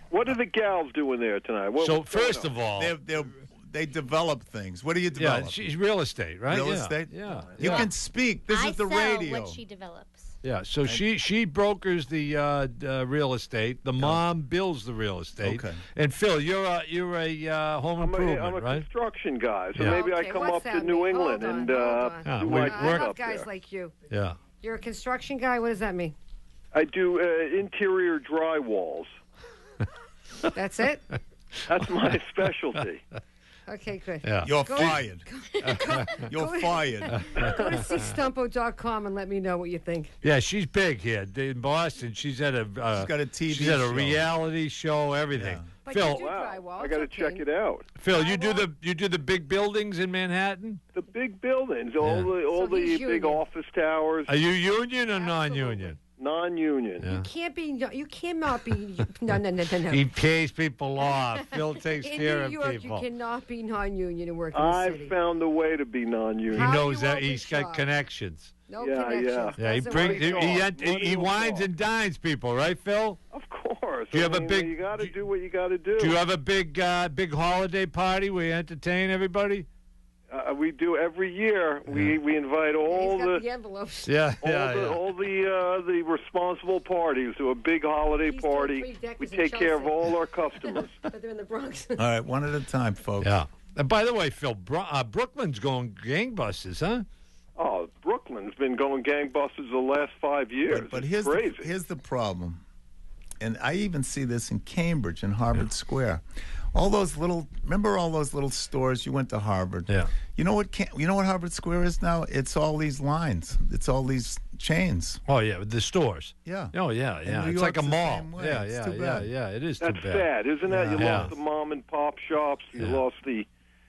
What are the gals doing there tonight? So first of all, They develop things. What do you develop? yeah, she's real estate, right? Real Yeah. estate? Yeah. You yeah. can speak. This I is the sell radio. what she develops. Yeah, so she brokers the real estate. The mom builds the real estate. Okay. And Phil, you're a home improvement, I'm a right? construction guy, so Yeah. maybe I Okay, come what's up to that New mean? England Hold on, and hold on. do we my work I stuff love guys there. like you. Yeah. You're a construction guy. What does that mean? I do interior drywalls. That's it? That's my specialty. Okay, good. Yeah. You're Go- fired. You're fired. Go to cstumpo.com and let me know what you think. Yeah, she's big here in Boston. She's at a She's got a TV she's at a show. reality show, everything. Yeah. But Phil, you do drywall. I it's got to okay. check it out. Phil, you do the big buildings in Manhattan? The big buildings, all Yeah. the So he's big union. office towers, Are you union or non-union? non-union. Yeah. You cannot be. No. He pays people off. Phil takes In care New of York, people. you cannot be non-union and work in the I've city. found a way to be He non-union. How knows you that open he's got shop? connections. No Yeah, connections. Yeah, he Doesn't brings work. he Money wines talk. and dines people, right, Phil? Of course. Do you have a mean, big- You got to do- do what you got to do. Do you have a big holiday party where you entertain everybody? We do every year. We invite all He's got the the envelopes. Yeah, all the responsible parties to a big holiday He's doing party. three-deckers We in take care of Chelsea. all our customers. But they're in the Bronx. All right, one at a time, folks. Yeah. And by the way, Phil, Brooklyn's going gangbusters, huh? Oh, Brooklyn's been going gangbusters the last 5 years. But It's here's crazy. here's the problem, and I even see this in Cambridge and Harvard Square. Remember all those little stores? You went to Harvard. Yeah. You know what Harvard Square is now? It's all these lines. It's all these chains. Oh yeah, the stores. Yeah. Oh yeah, And yeah. New It's like a York's the mall. same way. Yeah, It's yeah, too yeah, bad. yeah. It is That's too bad. sad, isn't it? You Yeah. lost the mom and pop shops. You lost the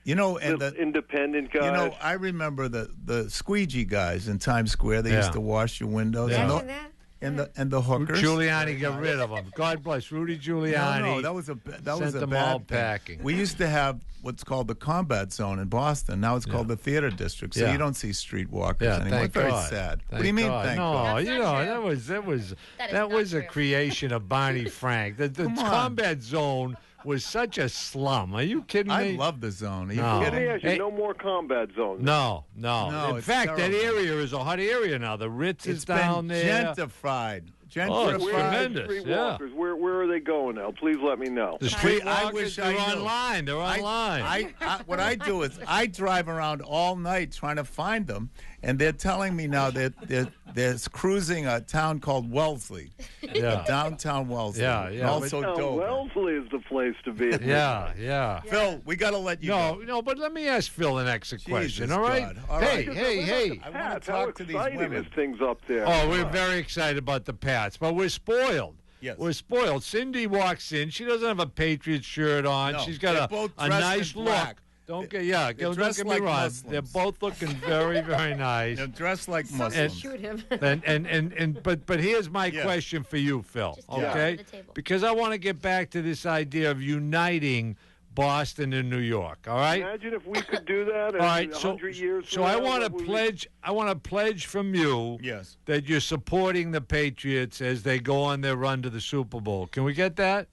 And independent guys. I remember the squeegee guys in Times Square. They Yeah. used to wash your windows. Yeah. And Imagine that. and the hookers. Giuliani got rid of them. God bless Rudy Giuliani. No, that was a sent them bad all thing. packing. We used to have what's called the combat zone in Boston. Now it's called the theater district. So Yeah. you don't see streetwalkers Yeah, anymore. thank Very God. sad. What Thank do you mean? God. Thank no, God. you That's know not that true. was That is that was not a true. creation of Barney Frank. The Come on. combat zone was such a slum. Are you kidding I me? love the zone. Are you No. Let me kidding? ask you, Hey. no more combat zones. No. No, In it's fact, that terrible. area is a hot area now. The Ritz is It's down been there. gentrified. Oh, it's Where are tremendous. the Yeah. streetwalkers? Where are they going now? Please let me know. The I streetwalkers, wish they're I knew. online. They're online. What I do is I drive around all night trying to find them, and they're telling me now that they're cruising a town called Wellesley, Yeah. downtown Wellesley. Yeah, and yeah, also Now, Dover. Wellesley is the place to be. Yeah. Phil, we got to let you go. No, but let me ask Phil an extra question, all right? God. All hey, right. hey. I want Pats, to how talk to these exciting women. is things up there? Oh, we're very excited about the Pats, but we're spoiled. Yes. We're spoiled. Cindy walks in. She doesn't have a Patriots shirt on. No, She's they're got both a dressed nice in look. black. Don't They're get dressed me like wrong. Muslims. They're both looking very, very nice. They're dressed like Somebody Muslims. shoot him. But here's my Yeah. question for you, Phil. Just take it Okay, to the table. because I want to get back to this idea of uniting Boston and New York. All right. Imagine if we could do that. All right, 100 years. so from I now, want what to would we- pledge. I want to pledge from you Yes. that you're supporting the Patriots as they go on their run to the Super Bowl. Can we get that?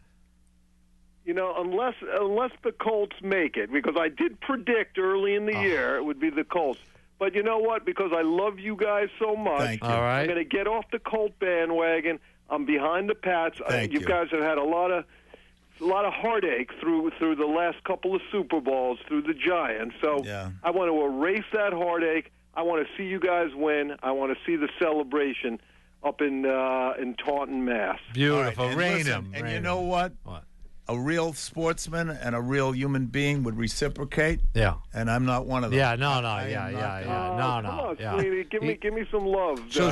You know, unless the Colts make it, because I did predict early in the year it would be the Colts. But you know what? Because I love you guys so much, Thank you. All right. I'm going to get off the Colt bandwagon. I'm behind the Pats. Thank you you. guys have had a lot of heartache through the last couple of Super Bowls through the Giants. So Yeah. I want to erase that heartache. I want to see you guys win. I want to see the celebration up in Taunton, Mass. Beautiful. All right, and Raynham. listen, and you know what? What? A real sportsman and a real human being would reciprocate, Yeah. and I'm not one of them. Yeah. No. I Yeah. am Yeah. not Yeah. Oh, No. come No. on, Yeah. Sweetie, give me some love. So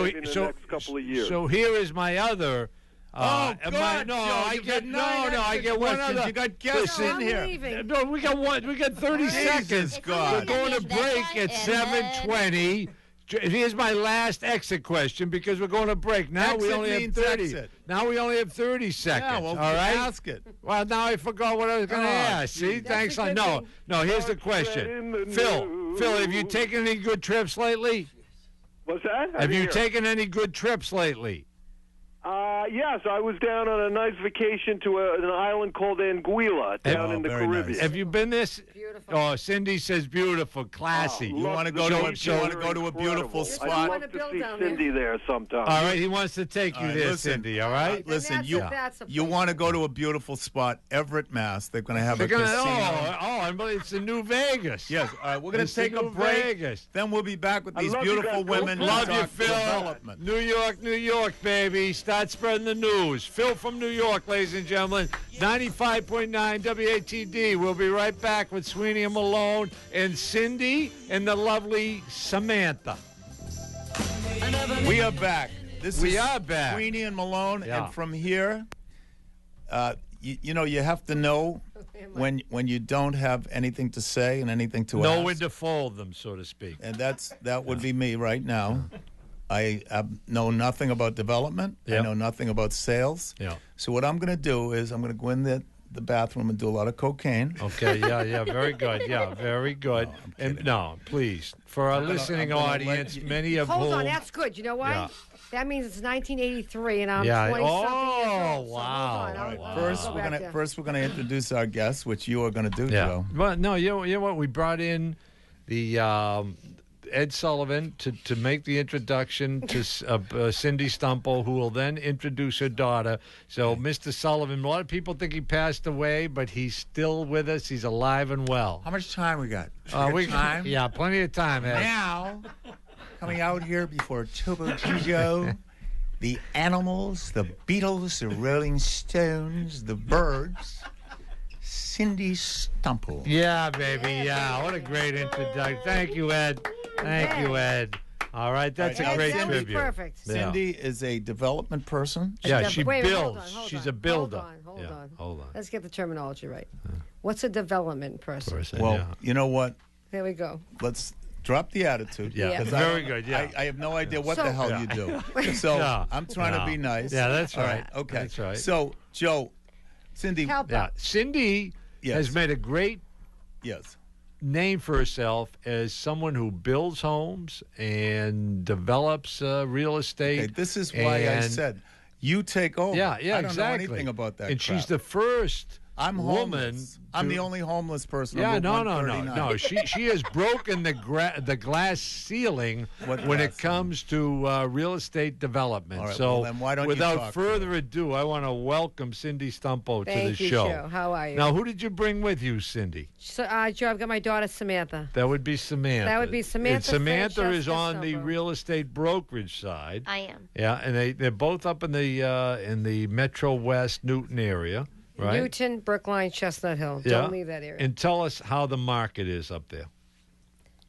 maybe in the next couple of years. So here is my other God, no, Joe, I get I get one other. You got guests in here. No, we got one. We got 30 seconds. God. We're going to break at 7:20. Here's my last exit question because we're going to break. Now we only have 30. Exit. Now we only have 30 seconds. Yeah, well, all right. ask it. Well, now I forgot what I was going to ask. See, thanks. No. Here's the question. Phil, have you taken any good trips lately? What's that? Have you taken any good trips lately? Yes, I was down on a nice vacation to an island called Anguilla down in the Caribbean. Nice. Have you been this? Beautiful. Oh, Cindy says beautiful, classy. You want to go to a beautiful spot? I'd love to see Cindy there sometime. All right, he wants to take you there, Cindy. All right. Listen, you want to go to a beautiful spot, Everett, Mass. They're going to have a casino. It's in New Vegas. Yes. All right, we're going to take a break. Vegas. Then we'll be back with these beautiful women. Love you, Phil. New York, baby. Start spreading the news. Phil from New York, ladies and gentlemen. 95.9 WATD. We'll be right back with Sweeney and Malone and Cindy and the lovely Samantha. We are back. We are back. Sweeney and Malone, and from here, you have to know when you don't have anything to say and anything to ask. Know when to fold them, so to speak. And that would be me right now. I know nothing about development. I know nothing about sales. Yeah. So what I'm going to do is I'm going to go in the bathroom and do a lot of cocaine. Okay, yeah, very good. Yeah, very good. Please, for our listening audience, many of whom... Hold on, that's good. You know why? Yeah. That means it's 1983 and I'm 20-something years old. Wow. So hold on. First, we're going to introduce our guests, which you are going to do, Joe. Well, no, you know what? We brought in the... Ed Sullivan to make the introduction to Cindy Stumple, who will then introduce her daughter. So, Mr. Sullivan, a lot of people think he passed away, but he's still with us. He's alive and well. How much time we got? Time? Yeah, plenty of time, Ed. Now, coming out here before Topo Joe, the Animals, the Beatles, the Rolling Stones, the Birds, Cindy Stumple. Yeah, baby, yeah. What a great introduction. Thank you, Ed. Thank you, Ed. All right, that's a great tribute. Perfect. Cindy is a development person. Yeah, she builds. Hold on, She's a builder. Hold on. Let's get the terminology right. What's a development person? Well, you know what? There we go. Let's drop the attitude. Yeah, very good. Yeah, I have no idea what the hell you do. So I'm trying to be nice. Yeah, that's right. Okay, that's right. So Joe, Cindy. Cindy has made a great name for herself as someone who builds homes and develops real estate. Okay, this is why I said you take over. Yeah, I don't exactly. know anything about that. And she's the first woman. I'm the only homeless person. Yeah, no. She has broken the glass ceiling when it comes to real estate development. All right, so, well, then why don't without further ado, I want to welcome Cindy Stumpo to the show. Joe. How are you? Now, who did you bring with you, Cindy? So, Joe, I've got my daughter Samantha. That would be Samantha. That would be Samantha. And Samantha is Francesca on the Stumpo. real estate brokerage side. I am. Yeah, and they're both up in the Metro West Newton area. Right? Newton, Brookline, Chestnut Hill. Yeah. Don't leave that area. And tell us how the market is up there.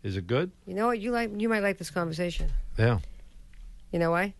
Is it good? You know what? You might like this conversation. Yeah. You know why?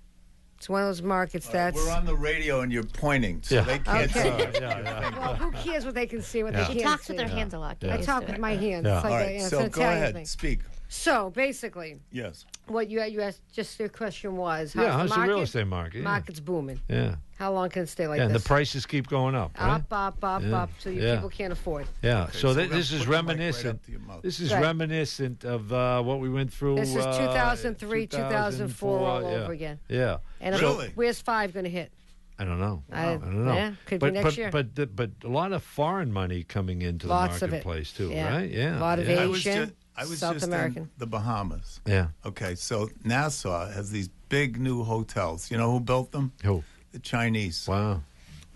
It's one of those markets that's... We're on the radio and you're pointing, so they can't see. Well, who cares what they can see, what they can't see? She talks with her hands a lot. I talk with my hands. Yeah. It's like All right, it's so an go Italian ahead, thing. speak. So, basically... Yes. What you asked, just your question was... How's the real estate market? Market's booming. Yeah. How long can it stay like and this? the prices keep going up, right? Up, so people can't afford. Yeah, Okay, so so this is reminiscent. This is reminiscent of what we went through. This is 2003, 2004 all over again. Yeah. And really? Where's 5 going to hit? I don't know. I don't know. Yeah, could be next year. But a lot of foreign money coming into Lots the marketplace too, yeah. right? Yeah. A lot of Asian, I was South just American. in the Bahamas. Yeah. Okay, so Nassau has these big new hotels. You know who built them? Who? The Chinese. Wow.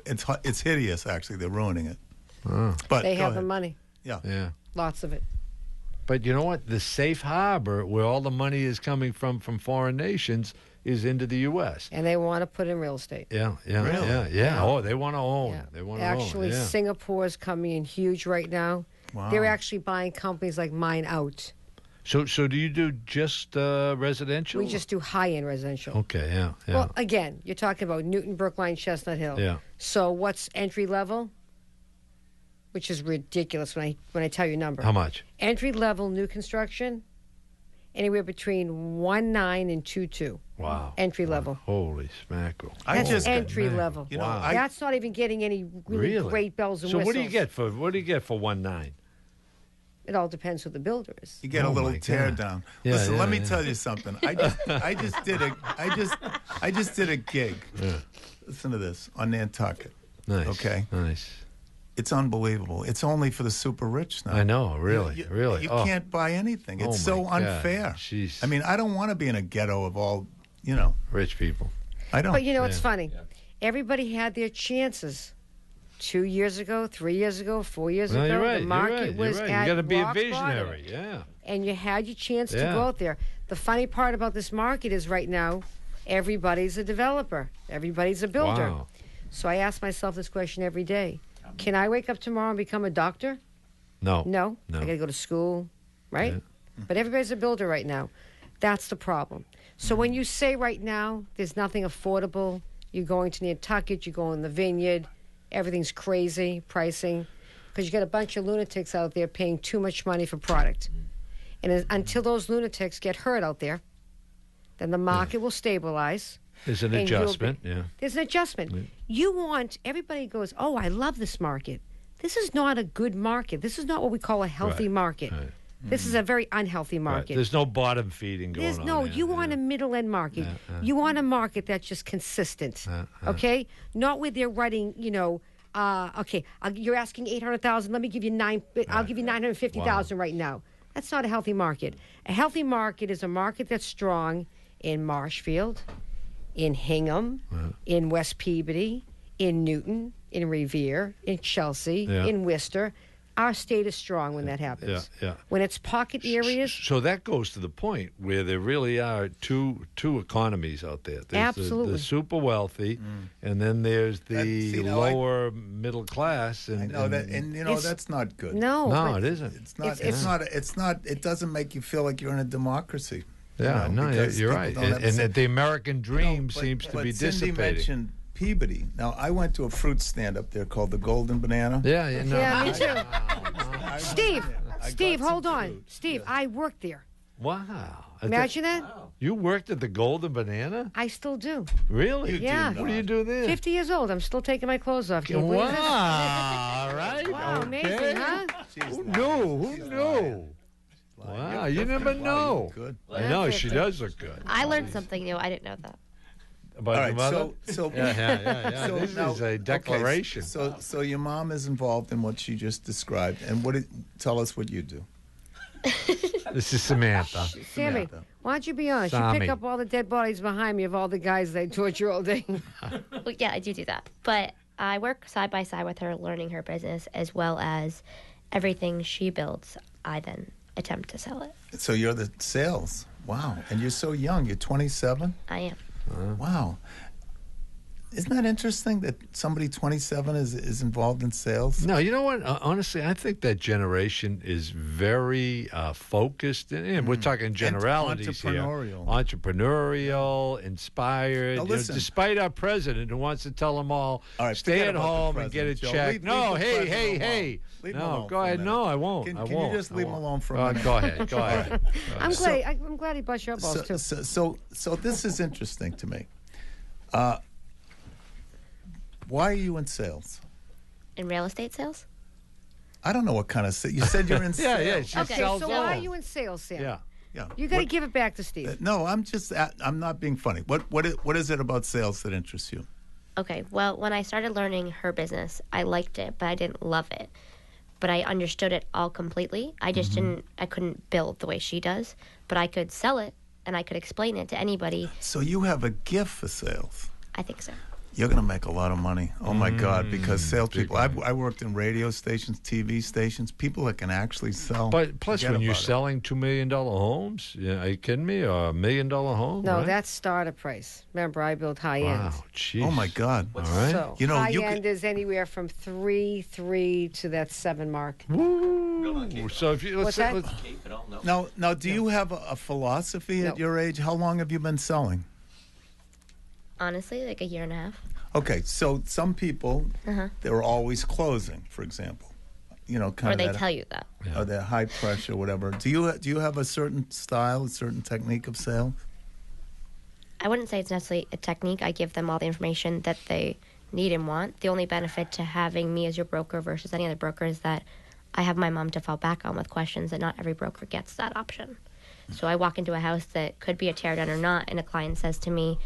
It's hideous, actually. They're ruining it. Oh. But they have the money. Yeah. Yeah. Lots of it. But you know what? The safe harbor where all the money is coming from foreign nations is into the U.S. And they want to put in real estate. Yeah. Really? Yeah. Oh, they want to own. Yeah. They want to Actually, own. Yeah. Singapore is coming in huge right now. Wow. They're actually buying companies like mine out. So do you do just residential? We just do high-end residential. Okay, yeah. Well, again, you're talking about Newton, Brookline, Chestnut Hill. Yeah. So what's entry level? Which is ridiculous when I tell you a number. How much? Entry level new construction, anywhere between 1.9 and 2.2. Wow. Entry level. Holy smackerel. That's entry level. Wow. That's not even getting any really great bells and so whistles. what do you get for 1.9? It all depends who the builder is. You get a little tear down. Yeah, Listen, yeah, let me yeah. tell you something. I just did a gig. Yeah. Listen to this on Nantucket. Nice. Okay. Nice. It's unbelievable. It's only for the super rich now. I know, really, really. You Oh. can't buy anything. It's Oh, so my God. unfair. Jeez. I mean, I don't want to be in a ghetto of all, rich people. I don't. But you know, it's funny. Everybody had their chances. 2 years ago, 3 years ago, 4 years No, ago, you're right. the market you're was right. at You got to be a rock visionary. bottom. Yeah. And you had your chance to Yeah. go out there. The funny part about this market is right now, everybody's a developer. Everybody's a builder. Wow. So I ask myself this question every day. Can I wake up tomorrow and become a doctor? No. No. No. I got to go to school, right? Yeah. But everybody's a builder right now. That's the problem. So when you say right now there's nothing affordable, you're going to Nantucket, you go in the Vineyard, everything's crazy pricing, because you got a bunch of lunatics out there paying too much money for product. And until those lunatics get hurt out there, then the market will stabilize. There's an and you'll be- adjustment. Yeah. There's an adjustment. You want, everybody goes, oh, I love this market. This is not a good market. This is not what we call a healthy Right, market. right. This is a very unhealthy Right. market. There's no bottom feeding going There's on. no, there. you want a middle end market. You want a market that's just consistent. Okay? Not where they're writing, okay, you're asking 800,000, let me give you I'll give you 950,000 right now. That's not a healthy market. A healthy market is a market that's strong in Marshfield, in Hingham, in West Peabody, in Newton, in Revere, in Chelsea, Yeah. in Worcester. Our state is strong when that happens. Yeah. When it's pocket areas, So that goes to the point where there really are two economies out there. There's Absolutely. the super wealthy, and then there's the see, now I- lower middle class. And, I know that, and It's- that's not good. no, No, but it isn't. It's not. It's not. It doesn't make you feel like you're in a democracy. Yeah, no, because you're people right. don't have And the same- that the American dream But- seems to but be Cindy dissipating. mentioned Peabody. Now, I went to a fruit stand up there called the Golden Banana. No. yeah, me too. Steve, got hold some on. fruit. Steve, I worked there. Wow. Imagine that. You worked at the Golden Banana? I still do. Really? Yeah. What do you do there? 50 years old. I'm still taking my clothes off. Can you believe Wow. it? All right. Wow, okay. amazing, huh? Who knew? Wow, you never know. Good. I know, she does look good. I learned something new. I didn't know that. About All your right, mother? so Yeah. so This now- is a okay, declaration. so your mom is involved in what she just described, and tell us what you do. This is Samantha. Sammy, why don't you be honest? You Sammy. pick up all the dead bodies behind me of all the guys they torture all day. Well, yeah, I do that. But I work side by side with her, learning her business as well as everything she builds. I then attempt to sell it. So you're the sales. Wow, and you're so young. You're 27. I am. Wow. Isn't that interesting that somebody 27 is involved in sales? No, you know what? Honestly, I think that generation is very focused. And we're talking generalities here. Entrepreneurial, inspired. Now, listen. Despite our president who wants to tell them all, right, stay forget at about the home and get a president, Joe. check. Leave No, the hey. president alone. Leave him No, alone go for a ahead. minute. No, I won't. Can I you won't. just I leave him won't. alone for a minute? Go ahead. Go ahead. I'm glad he bust your balls too. So this is interesting to me. Why are you in sales? In real estate sales? I don't know what kind of sales. You said you're in sales. Yeah, she Okay, sells so all. why are you in sales, Sam? Yeah. Yeah. You got to give it back to Steve. No, I'm not being funny. What is it about sales that interests you? Okay, well, when I started learning her business, I liked it, but I didn't love it. But I understood it all completely. I just I couldn't build the way she does, but I could sell it and I could explain it to anybody. So you have a gift for sales. I think so. You're going to make a lot of money. Oh, my God, because salespeople, I worked in radio stations, TV stations, people that can actually sell. But plus, when you're selling $2 million homes, are you kidding me? Or $1 million home? No, right? that's starter price. Remember, I build high end. Wow, jeez. Oh, my God. All right. So high end is anywhere from 3 to that 7 mark. Woo. So if you What's that? Now, do you have a philosophy at your age? How long have you been selling? Honestly, like a year and a half. Okay, so some people, they're always closing, for example. Or they tell you that. Or they're high pressure, whatever. Do you have a certain style, a certain technique of sale? I wouldn't say it's necessarily a technique. I give them all the information that they need and want. The only benefit to having me as your broker versus any other broker is that I have my mom to fall back on with questions that not every broker gets that option. So I walk into a house that could be a teardown or not, and a client says to me,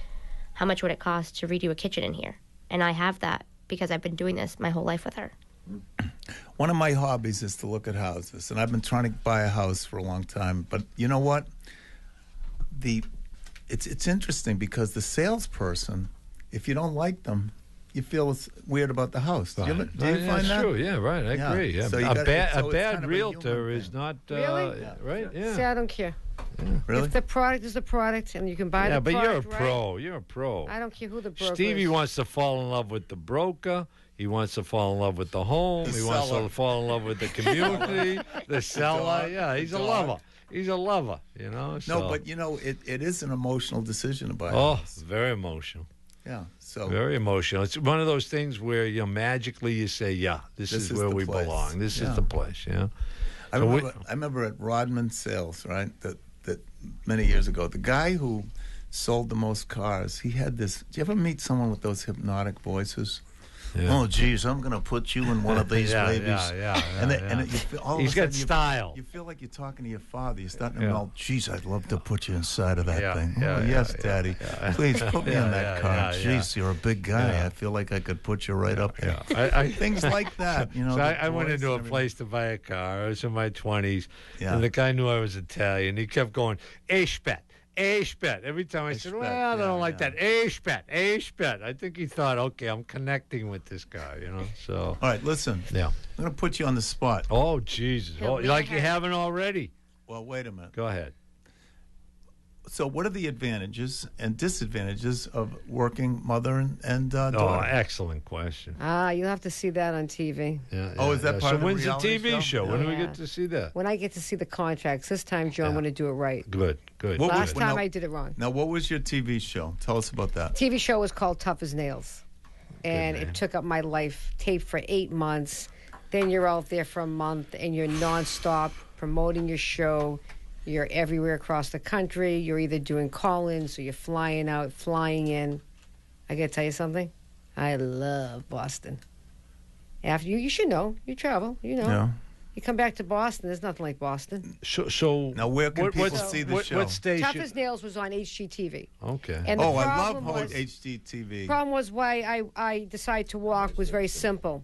how much would it cost to redo a kitchen in here? And I have that because I've been doing this my whole life with her. One of my hobbies is to look at houses, and I've been trying to buy a house for a long time. But you know what? It's interesting because the salesperson, if you don't like them, you feel it's weird about the house. Do you find that? True. Yeah, right. I agree. Yeah. So a bad realtor is not really right. Yeah. See, I don't care. Yeah. Really? If the product is the product, and you can buy the product, but you're a pro. right? You're a pro. I don't care who the broker Stevie is. wants to fall in love with the broker. He wants to fall in love with the home. He wants to fall in love with the community, the seller. Yeah, he's a lover. He's a lover, So. No, but it is an emotional decision to buy a house. Very emotional. Yeah, so very emotional. It's one of those things where magically you say, "Yeah, this is where we belong. This is the place." Yeah. I remember at Rodman Sales, right? That many years ago, the guy who sold the most cars, he had this. Do you ever meet someone with those hypnotic voices? Yeah. Oh, geez, I'm going to put you in one of these babies. And you feel, he's got style. You feel like you're talking to your father. You're starting to melt. Geez, I'd love to put you inside of that thing. Yes, Daddy. Please put me in that car. Jeez, you're a big guy. I feel like I could put you right up there. Things like that. So I went into a place to buy a car. I was in my 20s. And the guy knew I was Italian. He kept going, Ashpet. Every time I said, well, I don't like that. Ashpet. I think he thought, okay, I'm connecting with this guy, So. All right, listen. Yeah. I'm going to put you on the spot. Oh, Jesus. Like you haven't already. Well, wait a minute. Go ahead. So what are the advantages and disadvantages of working mother and daughter? Oh, excellent question. You'll have to see that on TV. Is that part of the when's the reality TV show? When do we get to see that? When I get to see the contracts. This time, Joe, I'm going to do it right. Good. Last time I did it wrong. Now, what was your TV show? Tell us about that. TV show was called Tough as Nails. And it took up my life, taped for 8 months. Then you're out there for a month, and you're nonstop promoting your show. You're everywhere across the country. You're either doing call-ins or you're flying out, flying in. I got to tell you something. I love Boston. After you should know. You travel, Yeah. You come back to Boston, there's nothing like Boston. So now where can people see the show? What station? Tough as Nails was on HGTV. Okay. And I love HGTV. The problem was why I decided to walk was very simple.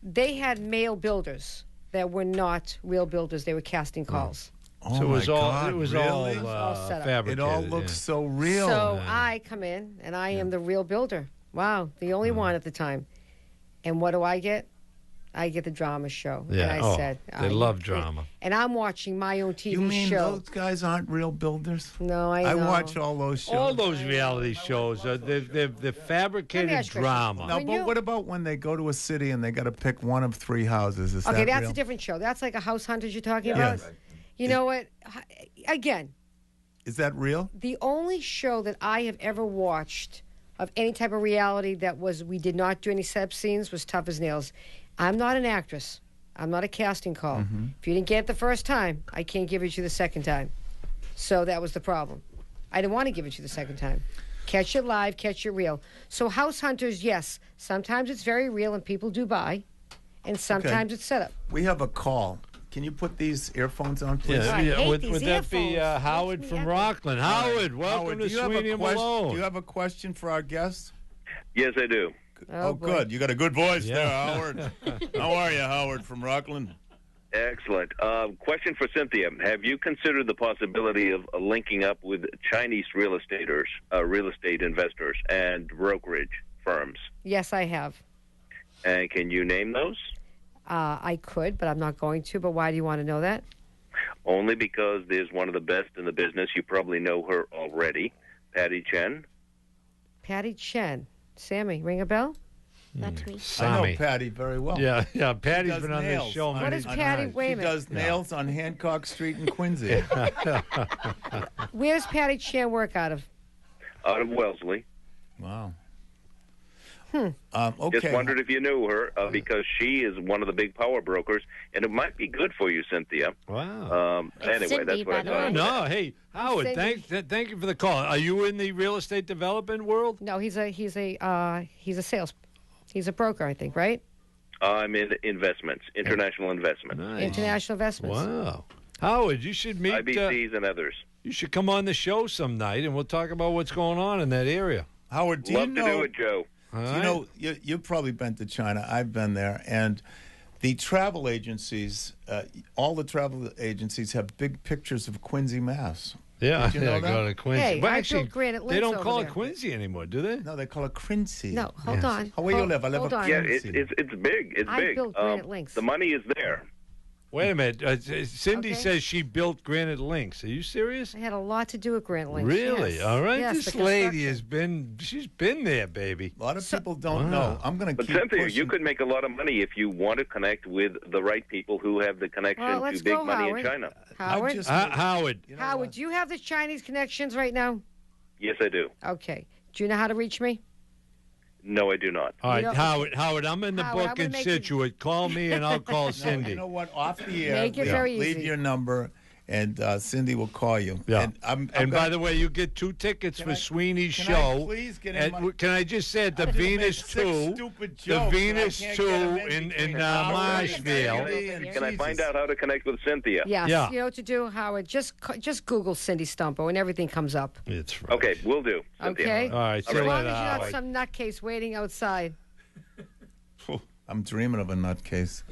They had male builders that were not real builders. They were casting calls. Oh, so it was all set up. fabricated. It all looks so real. So I come in, and I am the real builder. Wow, the only one at the time. And what do I get? I get the drama show. Yeah. And I said, they love drama. And I'm watching my own TV show. You mean those guys aren't real builders? No, I know. I watch all those shows. All those reality shows, they're fabricated drama. Now, but what about when they go to a city and they got to pick one of 3 houses? Is okay, that that's real? a different show. That's like a House Hunters you're talking about? Yes. You know what? Again. Is that real? The only show that I have ever watched of any type of reality that we did not do any setup scenes was Tough as Nails. I'm not an actress. I'm not a casting call. Mm-hmm. If you didn't get it the first time, I can't give it to you the second time. So that was the problem. I didn't want to give it to you the second time. Catch it live, catch it real. So House Hunters, yes, sometimes it's very real and people do buy, and sometimes it's set up. We have a call. Can you put these earphones on, please? Would that be Howard from Rockland? Howard, welcome to Sweeney Malone. Do you have a question for our guest? Yes, I do. Oh good. You got a good voice there, Howard. How are you, Howard from Rockland? Excellent. Question for Cynthia. Have you considered the possibility of linking up with Chinese real estate investors and brokerage firms. Yes, I have. And can you name those? I could, but I'm not going to. But why do you want to know that? Only because there's one of the best in the business. You probably know her already, Patty Chen. Patty Chen. Sammy, ring a bell? Not to me. I know Patty very well. Yeah. Patty's been on this show. What is Patty? Wait a minute. She does nails on Hancock Street in Quincy. Where does Patty Chen work out of? Out of Wellesley. Wow. Okay. Just wondered if you knew her because she is one of the big power brokers, and it might be good for you, Cynthia. Wow. Anyway, that's what I thought. No, hey, Howard, thank you for the call. Are you in the real estate development world? No, he's a sales. He's a broker, I think, right? I'm in investments, international investments. Nice. International investments. Wow. Howard, you should meet IBCs and others. You should come on the show some night, and we'll talk about what's going on in that area. Howard, do Love you know? to do it, Joe. Do you know, you've probably been to China. I've been there, and the travel agencies, all the travel agencies have big pictures of Quincy, Mass. Yeah, Did you know that? go to Quincy. Hey, Well, I actually, built Granite they Links don't over call there. it Quincy anymore, do they? No, they call it Quincy. No, hold on. Where you live? I live hold in on. Yeah, Quincy. it's big. It's I big. built Granite Links. The money is there. Wait a minute. Cindy Okay. says she built Granite Links. Are you serious? I had a lot to do with Granite Links. Really? Yes. All right. Yes, This the lady construction. she's been there, baby. A lot of people don't know. I'm going to But keep Cynthia, pushing. you could make a lot of money if you want to connect with the right people who have the connection Well, to let's big go, money Howard. in China. Howard? Howard. Howard, do you have the Chinese connections right now? Yes, I do. Okay. Do you know how to reach me? No, I do not. All right, know- Howard, I'm in the Howard, I'm book gonna in make you- Situate. Call me and I'll call Cindy. You know what? Off the air, Make it very leave easy. your number, and Cindy will call you. Yeah. And, I'm And by gonna- the way, you get 2 tickets for Sweeney's can I show. please get in And my- can I just say the I just Venus made 6 2, stupid the jokes, Venus and I 2 can't get 'em in between Marshville. Can I find out how to connect with Cynthia? Yes. Yeah. You know what to do, Howard? Just Google Cindy Stumpo and everything comes up. It's right. Okay, we'll do. Cynthia. Okay? All right, As see you long later, as you're not Howard. some nutcase waiting outside. I'm dreaming of a nutcase.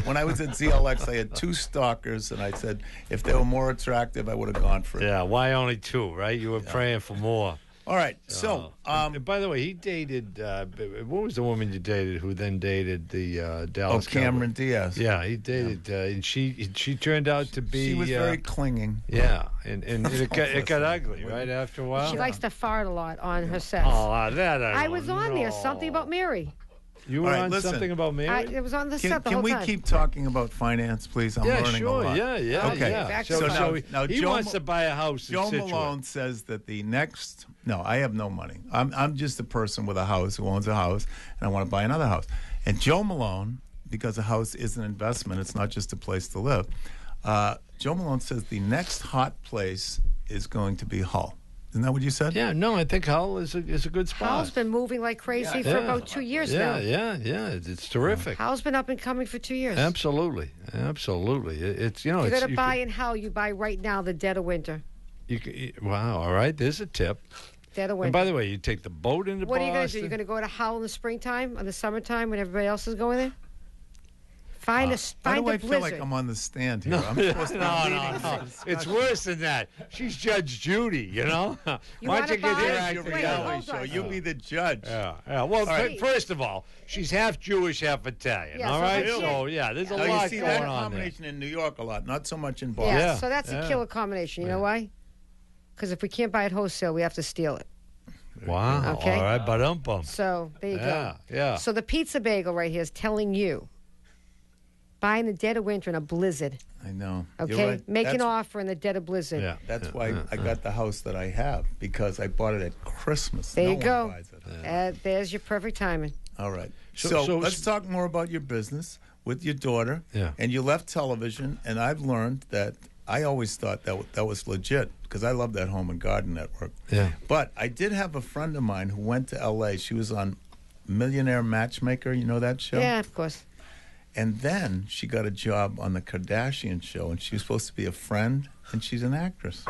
When I was at ZLX, I had 2 stalkers, and I said if they were more attractive, I would have gone for it. Yeah, why only 2, right? You were praying for more. All right, so And by the way, he dated. What was the woman you dated who then dated the Dallas? Cameron Cowboys? Diaz. Yeah, he dated, and she turned out to be. She was very clinging. Yeah, and it got ugly right after a while. She likes to fart a lot on her sets. Oh, that I was on there. Something about Mary. You were All right, on listen. something about Mary. It was on the set the Can whole we time. keep talking about finance, please? I'm Yeah, learning sure. a lot. Yeah. Okay. Yeah. So now he Joe wants to buy a house. Joe in Situate. Malone says that the next. No, I have no money. I'm just a person with a house who owns a house, and I want to buy another house. And Joe Malone, because a house is an investment, it's not just a place to live. Joe Malone says the next hot place is going to be Hull. Isn't that what you said? Yeah, no, I think Hull is a good spot. Hull's been moving like crazy for about 2 years now. Yeah. It's terrific. Hull's been up and coming for 2 years. Absolutely. It's If you're it's, going to buy in Hull, you buy right now the dead of winter. Wow. All right. There's a tip. Dead of winter. And by the way, you take the boat into What Boston. are you going to do? You're going to go to Hull in the springtime, or the summertime, when everybody else is going there? Find Why find do a I feel blizzard. like I'm on the stand here? No, I'm supposed to be leading no. this discussion. It's worse than that. She's Judge Judy, you know? You Why don't you wanna get your buy- act Your Wait, together? reality hold on. show. You be the judge. Yeah. Well, right. first of all, she's half Jewish, half Italian. Yeah, all so right? that's So, it. yeah, there's a Now, lot you see going that on there. combination in New York a lot, not so much in Yeah, Boston. Yeah. so that's a killer combination. You know why? Because if we can't buy it wholesale, we have to steal it. Wow. Okay. All right, ba-dum-bum. So there you go. Yeah. So the pizza bagel right here is telling you, buy in the dead of winter in a blizzard. I know. You're Okay? right. Make an That's- offer in the dead of blizzard. Yeah. That's why I got the house that I have, because I bought it at Christmas. There No you one go. buys it. There's your perfect timing. All right. So- So, so- let's talk more about your business with your daughter. Yeah. And you left television, and I've learned that I always thought that was legit, because I love that Home and Garden Network. Yeah. But I did have a friend of mine who went to L.A. She was on Millionaire Matchmaker. You know that show? Yeah, of course. And then she got a job on the Kardashian show, and she was supposed to be a friend, and she's an actress.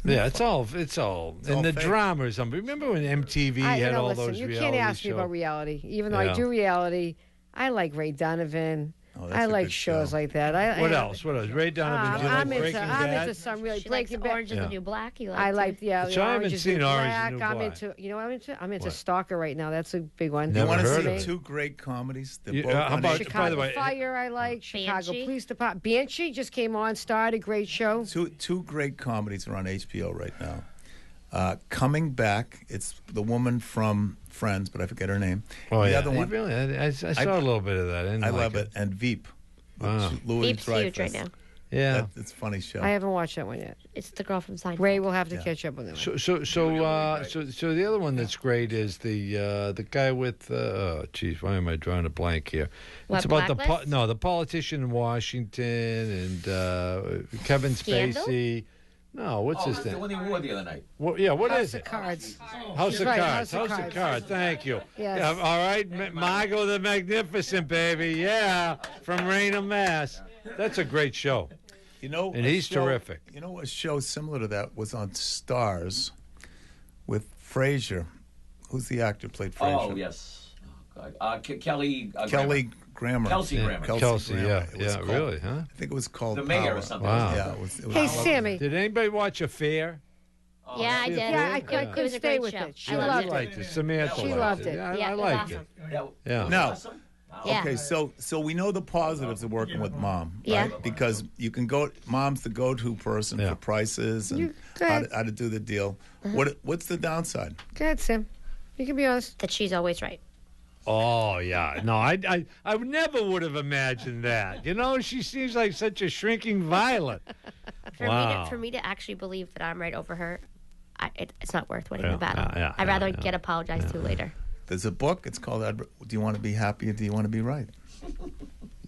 Yeah, it's all all and the fake. drama or something. Remember when MTV had all listen, those you reality can't ask me shows? about reality. Even though Yeah. I do reality, I like Ray Donovan. I like shows like that. What else? Ray Donovan, do you like Breaking Bad? I'm into some really Breaking Bad. Orange is the New Black. You like? I like, So I haven't seen Orange is the New I'm Black. into, you know what I'm into? I'm into Stalker right now. That's a big one. You want to heard see of it. two great comedies? They're You- both how on about- Chicago by the way, Fire, I like. Chicago Banshee? Police Department. Banshee just came on, started. Great show. Two great comedies are on HBO right now. Coming Back, it's the woman from Friends, but I forget her name. Oh, the yeah. other one, Really? I saw a little bit of that. I love it. And Veep. Wow. Louis Veep's huge Dreyfus. right now. Yeah. It's a funny show. I haven't watched that one yet. It's the girl from Seinfeld. Ray will have to catch up with him. So the other one that's great is the guy with geez, why am I drawing a blank here? What, it's about Blacklist? the politician in Washington and Kevin Scandal? Spacey. No, what's his The name? one they wore the other night. What is it? Cards. House of Right, Cards. House of House of Cards. Thank you. Yes. Yeah, all right, Margot the Magnificent, baby. Yeah, from Raynham, Mass. That's a great show. You know, and he's terrific. You know, a show similar to that was on Stars with Frasier. Who's the actor who played Frasier? Oh, yes. Kelly Grammer. Kelsey Grammer. Kelsey, Grammer. yeah, It was called- really, huh? I think it was called The Mayor or Power. something. Wow. Yeah, it was Hey, Sammy. Did anybody watch Affair? Yeah, I See did. it? Yeah, I It couldn't was a stay great with show. it. She I I loved liked it. it. Samantha She liked loved it. it. Yeah, Yeah, I it was liked awesome. it. Yeah. Now, Yeah. okay, so we know the positives of working with mom, Yeah. right? Because you can go. Mom's the go-to person for prices and how to do the deal. What's the downside? Go ahead, Sam. You can be honest. That she's always right. Oh yeah, no, I never would have imagined that. You know, she seems like such a shrinking violet. For me to actually believe that I'm right over her, it's not worth winning the battle. yeah, I'd rather get apologized to later. There's a book. It's called "Do You Want to Be Happy or Do You Want to Be Right?"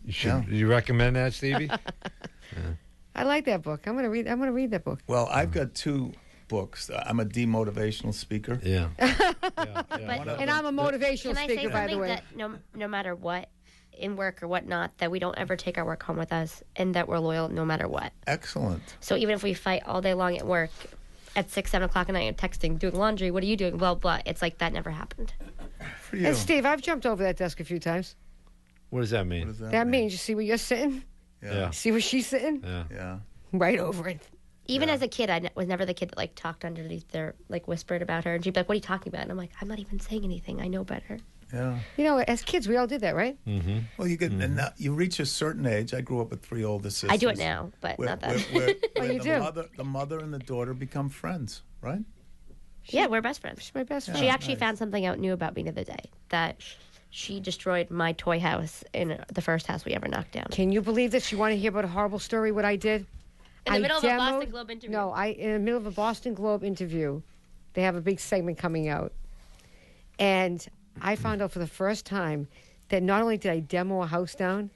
You recommend that, Stevie? I like that book. I'm gonna read that book. Well, I've got two books. I'm a demotivational speaker. Yeah. And I'm a motivational Can I speaker, say by the something way. that no matter what, in work or whatnot, that we don't ever take our work home with us, and that we're loyal no matter what. Excellent. So even if we fight all day long at work, at 6, 7 o'clock at night, I'm texting, doing laundry. What are you doing? Blah blah. It's like that never happened. For you. And Steve, I've jumped over that desk a few times. What does that mean? That means you see where you're sitting. Yeah. See where she's sitting. Yeah. Right over it. Even as a kid, I was never the kid that like talked underneath their like whispered about her, and she'd be like, "What are you talking about?" And I'm like, "I'm not even saying anything. I know better." Yeah. You know, as kids, we all did that, right? Mm-hmm. Well, you get and now you reach a certain age. I grew up with 3 older sisters. I do it now, but not that. Where you do. the mother and the daughter become friends, right? Yeah, we're best friends. She's my best friend. She actually found something out new about me the other day, that she destroyed my toy house in the first house we ever knocked down. Can you believe this? You want to hear about a horrible story? What I did? In the middle of a Boston demoed- Globe interview. No, in the middle of a Boston Globe interview, they have a big segment coming out, and I found out for the first time that not only did I demo a house down,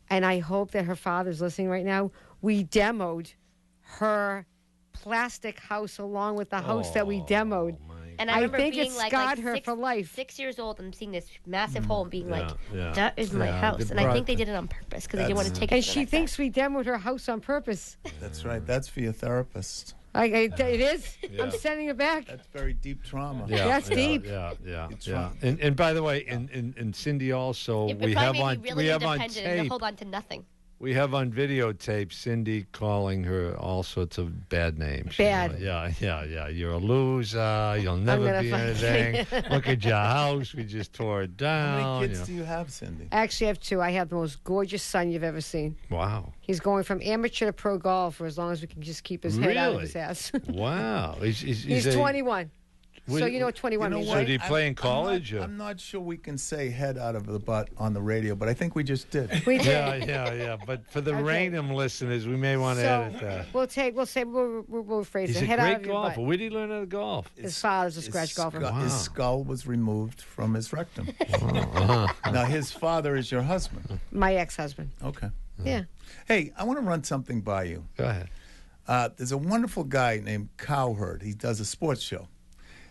and I hope that her father's listening right now, we demoed her plastic house along with the house that we demoed. And I remember think being it like, scarred her six, for life. 6 years old and seeing this massive hole and being like, yeah. that is my Yeah, house. they And I brought- think they did it on purpose because they didn't want to take it. And to the she next thinks we demoed her house on purpose. That's right. That's for your therapist. It is. Yeah. I'm sending it back. That's very deep trauma. Yeah, That's deep. Yeah. And by the way, and Cindy also, It we probably have made on me really we have on independent and tape. hold on to nothing. We have on videotape Cindy calling her all sorts of bad names. Bad. Yeah. You're a loser. You'll never gonna be find- anything. Look at your house. We just tore it How down. many kids do you have, Cindy? I actually have 2. I have the most gorgeous son you've ever seen. Wow. He's going from amateur to pro golf for as long as we can just keep his head out of Really? his ass. Wow. He's a- 21. So you know what 21 means, So right? did he play in college? I'm not sure we can say head out of the butt on the radio, but I think we just did. We did. Yeah. But for the Raynham listeners, we may want to edit that. We'll rephrase He's it. a Head out great of your golfer. butt. Where did he learn how to golf? His father's a scratch golfer. His skull was removed from his rectum. Uh-huh. Now, his father is your husband. My ex-husband. Okay. Yeah. Hey, I want to run something by you. Go ahead. There's a wonderful guy named Cowherd. He does a sports show.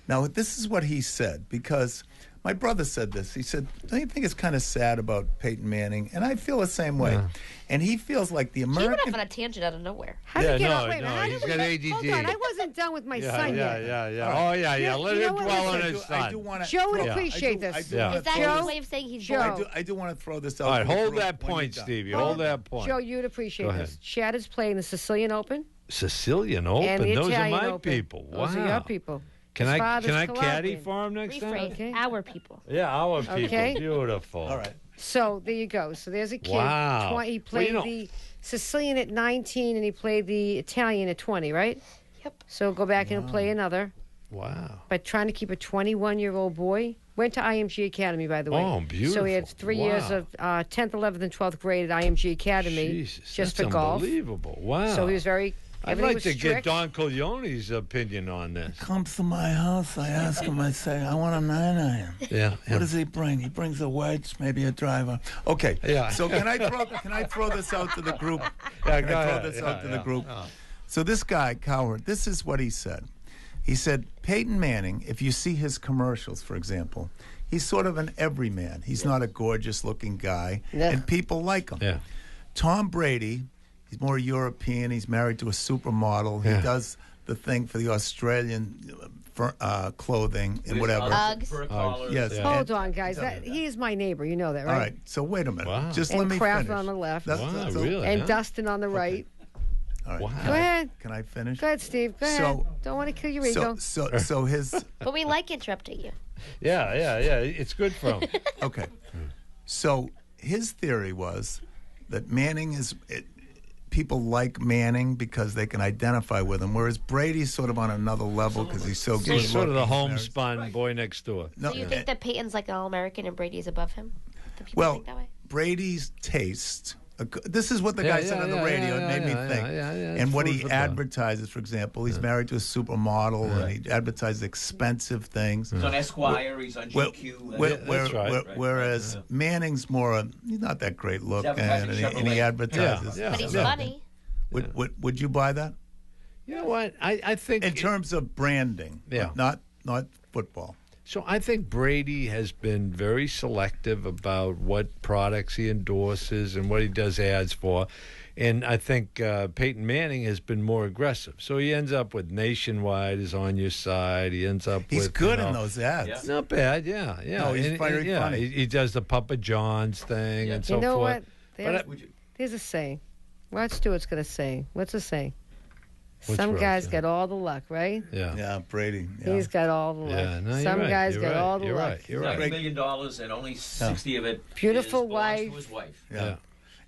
Now, this is what he said, because My brother said this. He said, "Don't you think it's kind of sad about Peyton Manning?" And I feel the same way. Yeah. And he feels like the He went American. off on a tangent out of nowhere. How did Yeah, you get no, off? Wait, no, how did he's we got get- ADD. Hold on, I wasn't done with my son yet. Yeah. Oh, yeah. Let you know him what? dwell on Listen, his I son. do want to. Joe would appreciate this. Is that his way of saying he's Joe. bored? I do want to throw this out. All right, to the hold group that when point, you're done. Stevie. Hold that point. Joe, you'd appreciate Go this. ahead. Chad is playing the Sicilian Open. Sicilian And Open. the Those are Italian my Open. people. Wow. Those are your people. Can His I father's caddy Calabrian. for him next time? Rephrase. Our people. Yeah, our people. Okay. Beautiful. All right. So there you go. So there's a kid. Wow. 20, he Well, played you know- the Sicilian at 19, and he played the Italian at 20, right? Yep. So go back and play another. Wow. But trying to keep a 21-year-old boy. Went to IMG Academy, by the way. Oh, So he had beautiful. 3 years Wow. of 10th, 11th, and 12th grade at IMG Academy Jesus, just that's for golf. unbelievable. Wow. So he was very. I'd everything like was to get strict. Don Coglione's opinion on this. Comes to my house, I ask him, I say, I want a 9-iron. Yeah. What does he bring? He brings a wedge, maybe a driver. Okay. Yeah. So can I throw this out to the group? Yeah, Can go I throw ahead. this out to the Yeah. group? So this guy, Cowherd, this is what he said. He said, Peyton Manning, if you see his commercials, for example, he's sort of an everyman. He's not a gorgeous-looking guy, and people like him. Yeah. Tom Brady, he's more European. He's married to a supermodel. He Yeah. does the thing for the Australian clothing and whatever. Uggs. Yes. Hold on, guys. He is my neighbor. You know that, right? All right. So wait a minute. Wow. Just And let me Kraft finish. on the left. Wow, really? And huh? Dustin on the right. All right. Wow. Go ahead. Can I finish? Go ahead, Steve. Go ahead. So- Don't want to kill your ego. So his But we like interrupting you. Yeah. It's good for him. okay. So his theory was that Manning is. People like Manning because they can identify with him, whereas Brady's sort of on another level because he's so good. He's sort of the looking. homespun boy next door. No, So you think that Peyton's like an All-American and Brady's above him? Do people well, think that way? Brady's taste. This is what the Yeah, guy said on the yeah, radio. yeah, It made me yeah, think. yeah, it's And what food he for thought. advertises, for example, he's married to a supermodel, and he advertises expensive things. He's on Esquire. He's on Well, GQ. that's right. Whereas Manning's he's not that great looking, advertising and he Chevrolet. advertises. Yeah, But he's yeah. funny. Would you buy that? You know what? I think In terms of branding, Yeah. not football. So I think Brady has been very selective about what products he endorses and what he does ads for. And I think Peyton Manning has been more aggressive. So he ends up with Nationwide is on your side. He ends up He's with... good you know, in those ads. Not bad, yeah. No, he's very funny. He does the Papa John's thing and so You know forth. what? But There's a saying. Rod Stewart's going to say. What's the saying? What's Some Rod guys say? got all the luck, right? Yeah, Brady. Yeah. He's got all the luck. Yeah, no, you're Some right, guys you're got right, all the you're luck. right, you're $90 right. million and only 60 of it Beautiful belongs wife. to his wife. Yeah.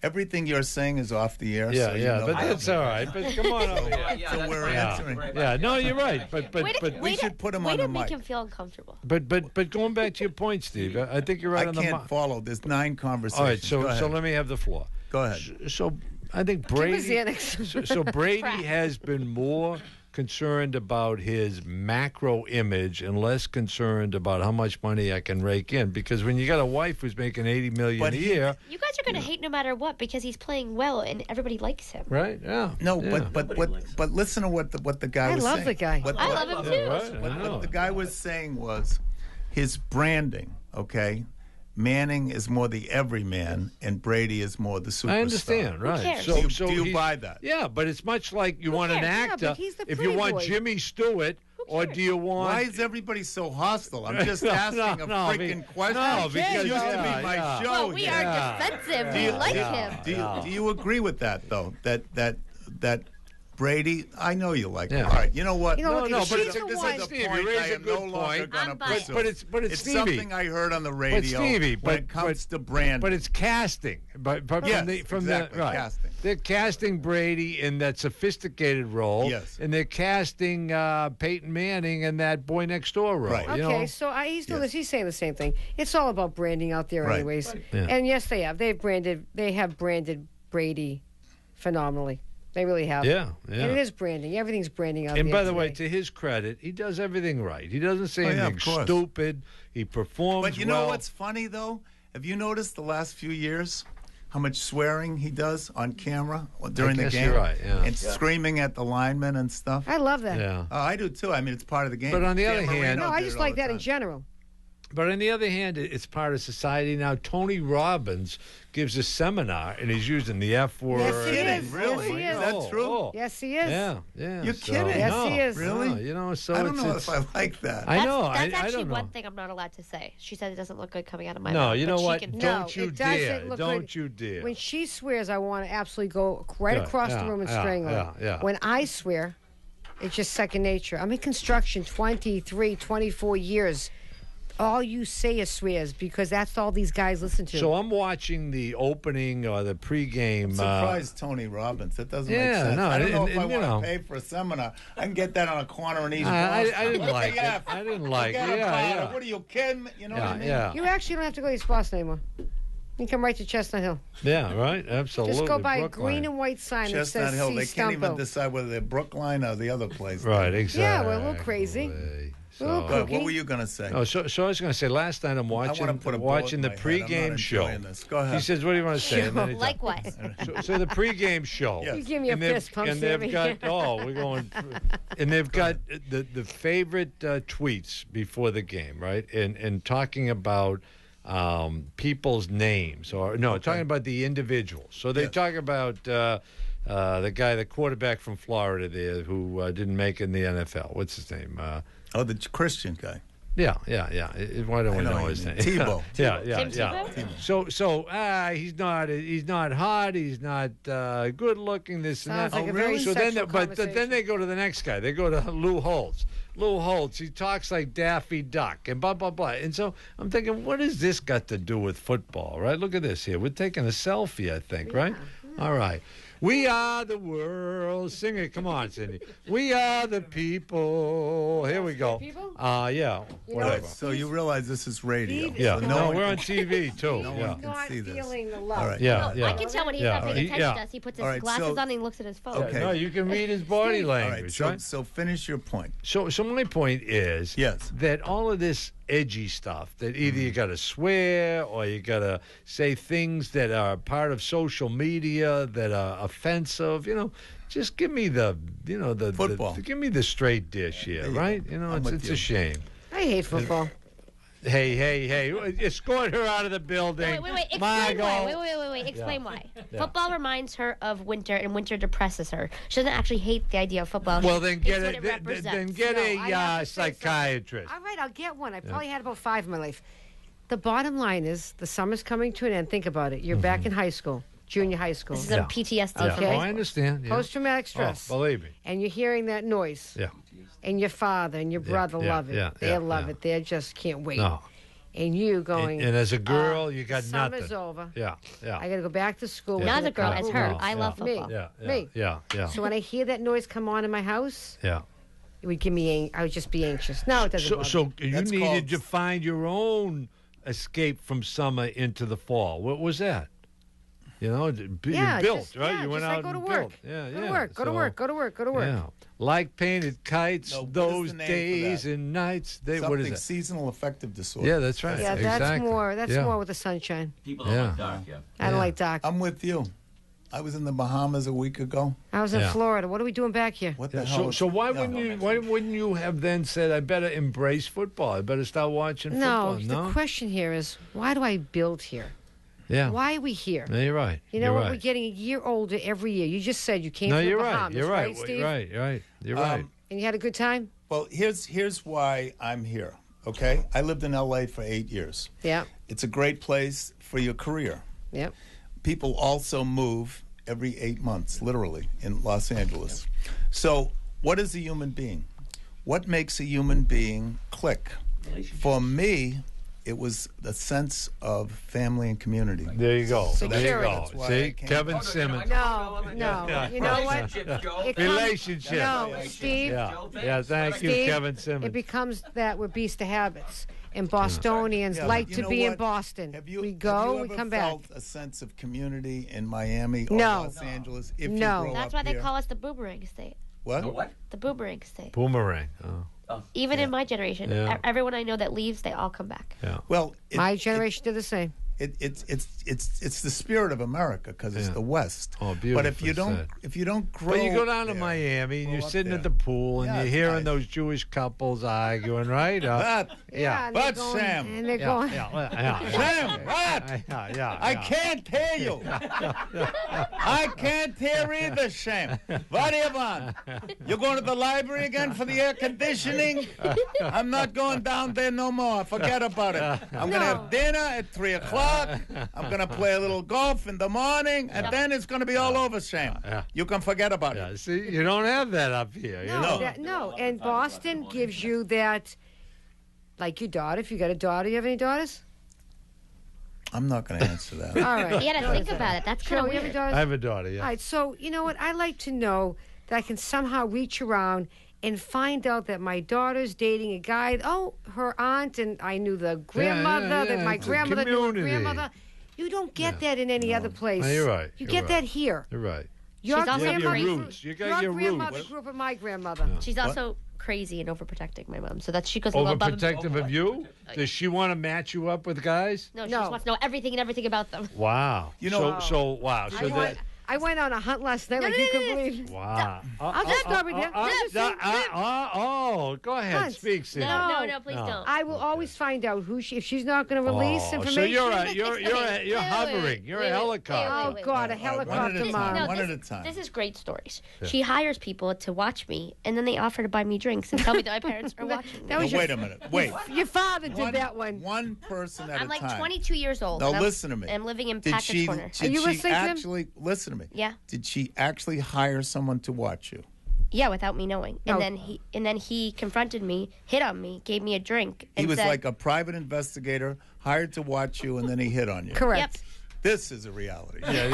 Everything you're saying is off the air. Yeah, so you yeah, know but that. that's all right. But come on over here. Yeah, So that's we're right. answering. Yeah, no, you're right. But we should put him way on to the make mic. him feel uncomfortable. But going back to your point, Steve, I think you're right I on the can't mark. follow. There's 9 conversations. All right, Go ahead. so let me have the floor. Go ahead. So I think Give us Brady. the annex. So Brady Crap. has been more concerned about his macro image and less concerned about how much money I can rake in. Because when you got a wife who's making $80 million But a he- year, You guys are going to hate no matter what because he's playing well and everybody likes him. right? Yeah. No, yeah. but listen to what the guy I was love saying. the guy. What, I love him too. Right, I know. what the guy was saying was his branding. Okay, Manning is more the everyman, and Brady is more the superstar. I understand, right? cares? So, Do you he's- buy that? Yeah, but it's much like you want an cares? Yeah, actor. but he's the If you want playboy. Jimmy Stewart, or do you want? Why is everybody so hostile? I'm just No, asking no, a be- freaking question. no, because- it used to yeah, be my yeah. show. Well, we here. are Yeah. defensive. Do We you, like yeah. him. do you agree with that though? That Brady, I know you like him. Yeah. All right, you know what? You know what, No, she's but the it's a- one- This is a Steve, you point raise I a am good no longer point. going to I'm buying. pursue. But it's Stevie. something I heard on the radio. Stevie, when but- it comes but- to brand. But it's casting. But Yes, from exactly, the right. casting. They're casting Brady in that sophisticated role. Yes. And they're casting Peyton Manning in that boy next door role. Right. You Okay, know? so he's doing Yes. this. He's saying the same thing. It's all about branding out there, Right. anyways. Right. Yeah. And yes, they have. They have branded Brady phenomenally. They really have. Yeah, yeah. And it is branding. Everything's branding out there. And by the way, today. to his credit, he does everything right. He doesn't say Oh, yeah, anything of course. stupid. He performs But you well. know what's funny though? Have you noticed the last few years how much swearing he does on camera during the guess game? you're right, yeah. And screaming at the linemen and stuff. I love that. Yeah. Oh, I do too. I mean, it's part of the game. But on the Dan other hand- Marino No, I did just it all like the that in time. general. But on the other hand, it's part of society now. Tony Robbins gives a seminar, and he's using the F word. Yes, he is. Really? Yes, he Is that true? Yes, he is. Yeah. You're so, kidding? Yes, no, he is. Really? No, so I don't know it's, if I like that. I know. That's I actually don't know. one thing I'm not allowed to say. She said it doesn't look good coming out of my No, mouth. you but know she what? can- Don't you it doesn't dare. look Don't good. you dare. When she swears, I want to absolutely go right Yeah, across the room and strangle her. yeah. When I swear, it's just second nature. I'm in construction 23, 24 years. All you say is swears because that's all these guys listen to. So I'm watching the opening or the pregame. I'm surprised Tony Robbins. That doesn't make Yeah, sense. no, I don't know and- if I and, you want know. to pay for a seminar. I can get that on a corner in East I Boston. didn't What's like the it. F? I didn't like it. Forget Yeah, about yeah. it. What are you kidding? You know what I mean? Yeah. You actually don't have to go to East Boston anymore. You can come right to Chestnut Hill. Yeah, right? Absolutely. Just go by a Brookline. green and white sign that Chestnut says Hill. C. They can't even Stumpo. decide whether they're Brookline or the other place. Right, exactly. Yeah, we're a little crazy. So, But what were you going to say? Oh, so I was going to say, last night I'm watching put a watching the bullet in my head. I'm pregame not show. enjoying this. Go ahead. He says, "What do you want to say?" And then he Likewise. So the pregame show. You give me a And they've- fist pump, and they've Sammy. got we're going, and they've got the favorite tweets before the game, right? And talking about people's names or talking about the individuals. So they talk about the guy, the quarterback from Florida there who didn't make it in the NFL. What's his name? The Christian guy. Yeah. Why don't we know know what his you name? mean. Tebow. Yeah. Tim Tebow? He's not hot. He's not good looking. This Sounds and like that. a very So then, sexual but then conversation. they go to the next guy. They go to Lou Holtz. Lou Holtz. He talks like Daffy Duck and blah blah blah. And so I'm thinking, what has this got to do with football? Right? Look at this here. We're taking a selfie, I think. Right? All right. We are the world. Sing it. Come on, Cindy. We are the people. Here we go. Yeah. Whatever. So you realize this is radio. Yeah. So No, one we're on can- TV too. No Yeah. one can Not see this. feeling the love. All right. Yeah. I can tell when he's not paying attention to us. He puts his All right, glasses so- on and he looks at his phone. Okay. No, you can read his body All language, right. right? So finish your point. So my point is that all of this edgy stuff, that either you got to swear or you got to say things that are part of social media that are offensive, just give me the Football. give me the straight dish here, right? It's a shame. I hate football. Hey, escort her out of the building. Wait. Explain Margot. why. Wait. Explain why. Yeah. Football reminds her of winter, and winter depresses her. She doesn't actually hate the idea of football. Well, then get It's what it. it Then represents. get No, I have a to say psychiatrist. All right, I'll get one. I probably had about 5 in my life. The bottom line is the summer's coming to an end. Think about it. You're back in high school, junior high school. This is a PTSD Yeah. from Oh, high I school. understand. Yeah. Post-traumatic stress. Oh, believe me. And you're hearing that noise. Yeah. And your father and your brother love it. They love it. They just can't wait. No. And you going. And as a girl, you got summer's nothing. over. Yeah. I got to go back to school. Yeah. Not as a girl, with as the her. rules. I love Me. football. Me. Yeah. So when I hear that noise come on in my house, Yeah. it would give me. I would just be anxious. No, it doesn't. bother So me. you That's needed called- to find your own escape from summer into the fall. What was that? You Yeah, built, just, right? Yeah, you went just out like go to and work. built. Yeah, Go to work. Go to So, work. Go to work. Go to work. Yeah. Like painted kites, No, what is those the name for days that? and nights. What Something is that? seasonal affective disorder. Yeah, that's right. Yeah, that's exactly. more. That's Yeah. more with the sunshine. People don't like dark, yeah. I don't like dark. I'm with you. I was in the Bahamas a week ago. I was in Yeah. Florida. What are we doing back here? What the Yeah, hell? so why Yeah. wouldn't you have then said, I better embrace football. I better start watching No, football? the question here is, why do I build here? Yeah. Why are we here? No, you're right. You know You're what? right. We're getting a year older every year. You just said you came No, from you're the right. Bahamas, You're right. Steve? You're right. You're right. You're right. And you had a good time? Well, here's why I'm here. Okay, I lived in L.A. for 8 years. Yeah. It's a great place for your career. Yep. People also move every 8 months, literally, in Los Angeles. So, what is a human being? What makes a human being click? For me, it was the sense of family and community. There you go. So There you go. that's why I See, came. Kevin Simmons. No. You know what? Relationships, Joe. It comes- Relationship. No, Steve. Yeah, thank you, Steve, Kevin Simmons. It becomes that we're beast of habits. And Bostonians Yeah, like but you to know be in what? Boston. Have you we go, have we you come ever back. felt a sense of community in Miami or No. Los Angeles? If No. you grow That's up why they here? call us the boomerang state. What? The what? The boomerang state. Boomerang. Oh. Even in my generation, Yeah. everyone I know that leaves, they all come back. Yeah. Well, My generation did the same. it's the spirit of America because it's the West. Oh, but beautiful. if you don't grow, but you go down to there, Miami and you're up sitting there. at the pool and Yeah, you're it's hearing nice. those Jewish couples arguing, right? But Sam, And they're going. Sam, what? I can't hear you. I can't hear either, Sam. What do you want? You're going to the library again for the air conditioning? I'm not going down there no more. Forget about it. I'm going to have dinner at 3 o'clock. I'm going to play a little golf in the morning, and then it's going to be all over, Sam. You can forget about it. See, you don't have that up here. No, and Boston gives you that, like your daughter. If you got a daughter, you have any daughters? I'm not going to answer that. All right. You got to think about it. That's kind Joe, of you have a weird. daughter? I have a daughter, yeah. All right, so you know what? I like to know that I can somehow reach around and find out that my daughter's dating a guy. Oh, her aunt, and I knew the grandmother, that my it's a grandmother knew her community. grandmother. You don't get that in any other place. No, you're right. You You're get right. that here. You're right. Your She's also You have your crazy. roots. You got your grandmother roots. grew up with my grandmother. She's also crazy and overprotecting my mom, so that she goes a little above and Overprotective of you? Does she want to match you up with guys? No, she just wants to know everything and everything about them. Wow. Wow. So that. I went on a hunt last night, like you can believe. Wow. I'll just stop right there. Go ahead. Hunt. Speak, Cindy. No, please don't. I will always find out who she. If she's not going to release information. So you're hovering. You're a helicopter. Oh God, a helicopter mom. One at a time. This is great stories. Yeah. She hires people to watch me, and then they offer to buy me drinks and tell me that my parents are watching me. That was Wait a minute. Wait. Your father did that one. One person at I'm a like time. 22 years old. Now and listen to me. I'm living in Did Package she? Corner. Did you she listening to him? actually listen to me? Yeah. Did she actually hire someone to watch you? Yeah, without me knowing. No. And then he confronted me, hit on me, gave me a drink. He and was said, like a private investigator hired to watch you, and then he hit on you. Correct. Yep. This is a reality. Yeah.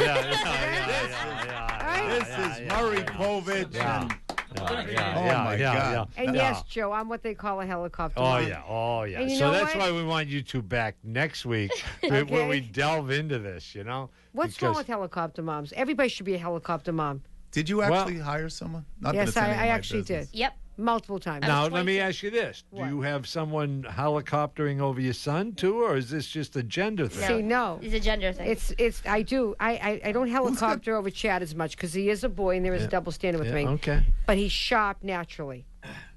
This is Murray Povich. And, oh my God. And yes, Joe, I'm what they call a helicopter Oh mom. yeah, oh yeah. And you So know that's what? why we want you two back next week Okay. when we delve into this. You know. What's wrong with helicopter moms? Everybody should be a helicopter mom. Did you actually hire someone? Not that Yes, it's any of I my actually business. did. Yep. Multiple times. Now let me ask you this: Do you have someone helicoptering over your son too, or is this just a gender thing? See, no. It's a gender thing. It's. I do. I don't helicopter over Chad as much because he is a boy and there is a double standard with me. Okay. But he's sharp naturally.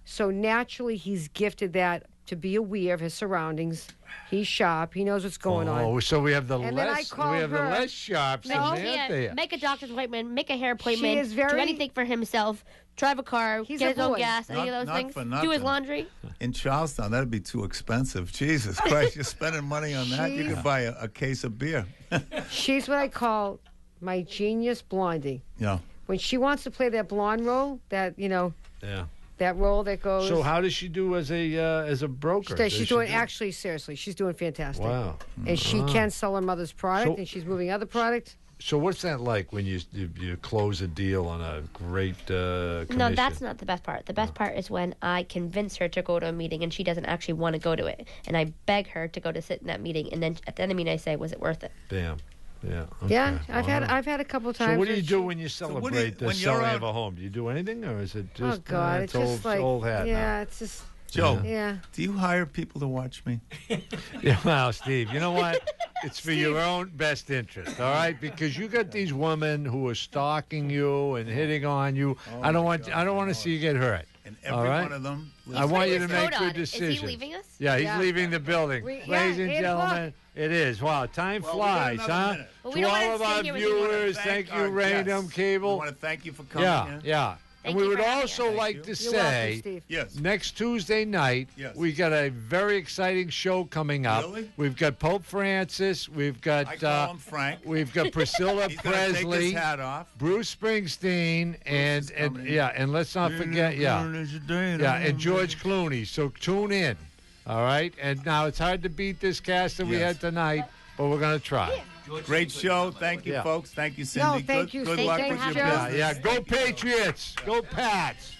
So naturally, he's gifted that to be aware of his surroundings. He's sharp. He knows what's going on. Oh, so we have the And then I less call the her- less sharps No. in Yeah, there. make a doctor's appointment, make a hair appointment, is very- do anything for himself, drive a car, He's get a his own boy. gas, any of those Not things, for do nothing. his laundry. In Charlestown, that'd be too expensive. Jesus Christ, you're spending money on that. You could buy a case of beer. She's what I call my genius blondie. Yeah. When she wants to play that blonde role, that Yeah. that role that goes. So how does she do as a broker? Does She's she doing do- actually seriously. She's doing fantastic. Wow. And she Ah. can sell her mother's product, So- and she's moving other product. So what's that like when you close a deal on a great commission? No, that's not the best part. The best part is when I convince her to go to a meeting and she doesn't actually want to go to it. And I beg her to go to sit in that meeting. And then at the end of the meeting, I say, was it worth it? Damn. Yeah. Yeah, okay. I've had a couple times. So what do you where do she- when you what do you- celebrate the when you're selling out- of a home? Do you do anything, or is it just Oh God, it's just like old hat now? yeah, it's just Joe, yeah. do you hire people to watch me? Yeah, well, Steve, you know what? It's for your own best interest, all right? Because you got these women who are stalking you and hitting on you. I don't want to see you get hurt. And all every right? one of them. I want you to What's make going on? good decisions. Is he leaving us? Yeah, he's Yeah. leaving the building. Ladies and 8 o'clock. gentlemen, it is. Wow, time Well, we got flies, another huh? minute. Well, we To don't want all to of stay our here with you. We wanna viewers, thank you, our Raynham guests. Cable. We want to thank you for coming. Yeah, in. yeah. Thank And we you would for having also us. like to You're welcome, say, Steve. Yes. next Tuesday night, Yes. we got a very exciting show coming up. Really? We've got Pope Francis. We've got I call him Frank. we've got Priscilla He's gonna take Presley, his hat off. Bruce Springsteen, is and coming in. yeah, and let's not forget, yeah, and George Clooney. So tune in, all right. And now it's hard to beat this cast that we Yes. had tonight, but we're gonna try. Great show. Thank you, Yeah. folks. Thank you, Cindy. No, thank you. Good Thank luck you with for your having business. us. Yeah, go Patriots, go Pats.